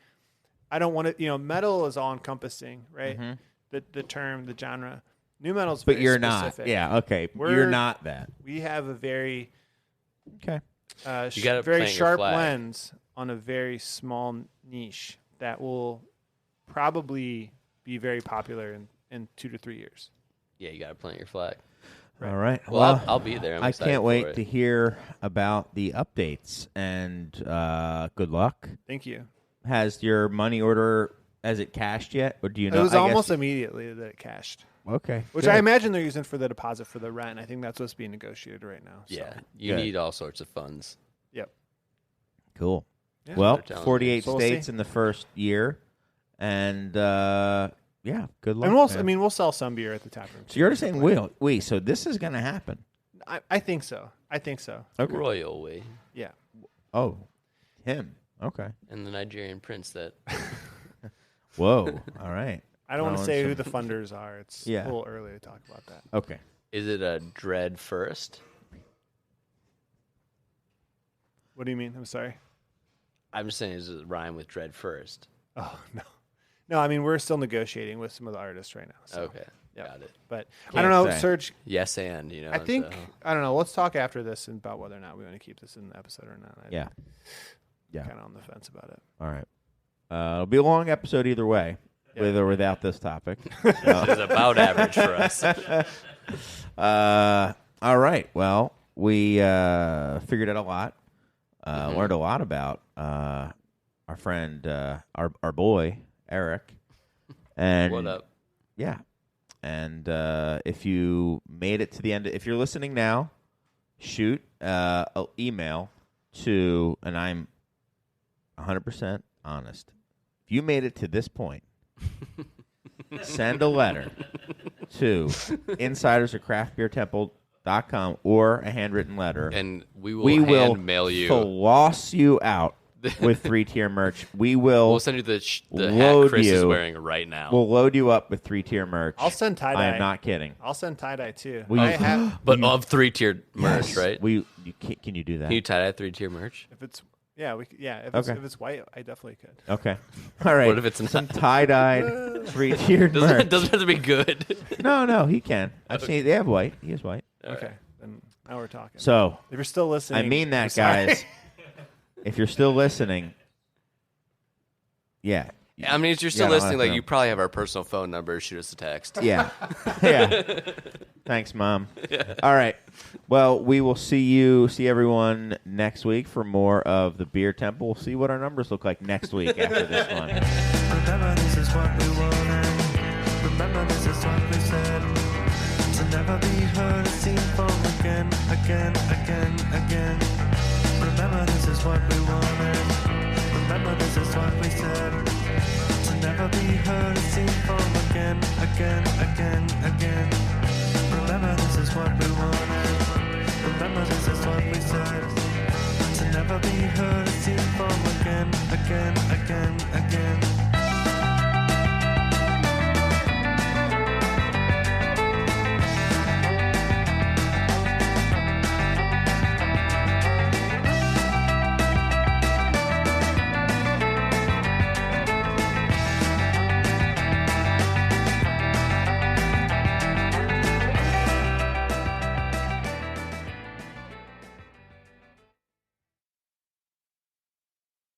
I don't want to. Metal is all encompassing, right? Mhm. The term, the genre. New metal's But very you're specific. not. Yeah, okay. You're We're- not that. We have a very Okay. You gotta very plant your sharp flag. lens on a very small niche that will probably be very popular in 2 to 3 years. Yeah, you got to plant your flag. Right. All right. Well, I'll be there. I'm I excited can't for wait it. to hear about the updates, and good luck. Thank you. Has your money order, has it cashed yet? Or do you know? It was I guess- almost immediately that it cashed, Okay. which good. I imagine they're using for the deposit for the rent. I think that's what's being negotiated right now. So. Yeah, you Good. need all sorts of funds. Yep. Cool. Yeah. Well, They're telling me. 48 So we'll states see. in the first year, and yeah, good luck. And we'll, man. I mean, we'll sell some beer at the tap room. so you're just saying we. So this is going to happen. I think so. I think so. Okay. Royal way Yeah. Oh, him. Okay. and the Nigerian prince that Whoa. All right. I don't want to Throwing say who some- the funders are. It's Yeah. a little early to talk about that. Okay. is it a dread first? What do you mean? I'm sorry. I'm just saying, does it rhyme with dread first? Oh no, no. I mean, we're still negotiating with some of the artists right now. So. Okay, yeah. got it. But I Can't don't know, say. Serge. Yes, and you know, I think so- I don't know. Let's talk after this about whether or not we want to keep this in the episode or not. I'm Yeah. Yeah. kind of on the fence about it. All right. It'll be a long episode either way, Yeah. with or without this topic. This is about average for us. All right. Well, we figured out a lot. Mm-hmm. Learned a lot about our friend, our boy Eric. And What up? Yeah. And if you made it to the end, if you're listening now, shoot an email to, and I'm 100% honest. If you made it to this point, send a letter to insiders@craftbeertemple.com or a handwritten letter. And we will we will hand mail you. floss you out with 3-tier merch. We will We'll send you the hat load Chris is you. wearing right now. we'll load you up with 3-tier merch. I'll send tie dye. I am not kidding. I'll send tie dye too. Will I you- have, but of 3-tiered merch, Yes. right? Can you do that? Can you tie that 3-tier merch? if it's If Okay. it's white, I definitely could. Okay. All right. What if it's some not? tie-dyed 3-tiered Doesn't, merch? it doesn't have to be good. No, he can. I've seen they have white. He has white. Okay, then now we're talking. So if you're still listening, I mean I'm that, sorry. guys. If you're still listening, yeah. I mean, if you're still Yeah, no, listening, like no. you probably have our personal phone number. Shoot us a text. Yeah. Yeah. Thanks, Mom. All right. Well, we will see everyone next week for more of the Beer Temple. We'll see what our numbers look like next week after this one. Remember this is what we wanted. Remember this is what we said. To never be heard or seen from again. Remember this is what we wanted. Remember this is what we said. To never be heard or seen from again. Remember this is what we wanted. Remember this is what we said. To never be heard or seen from again.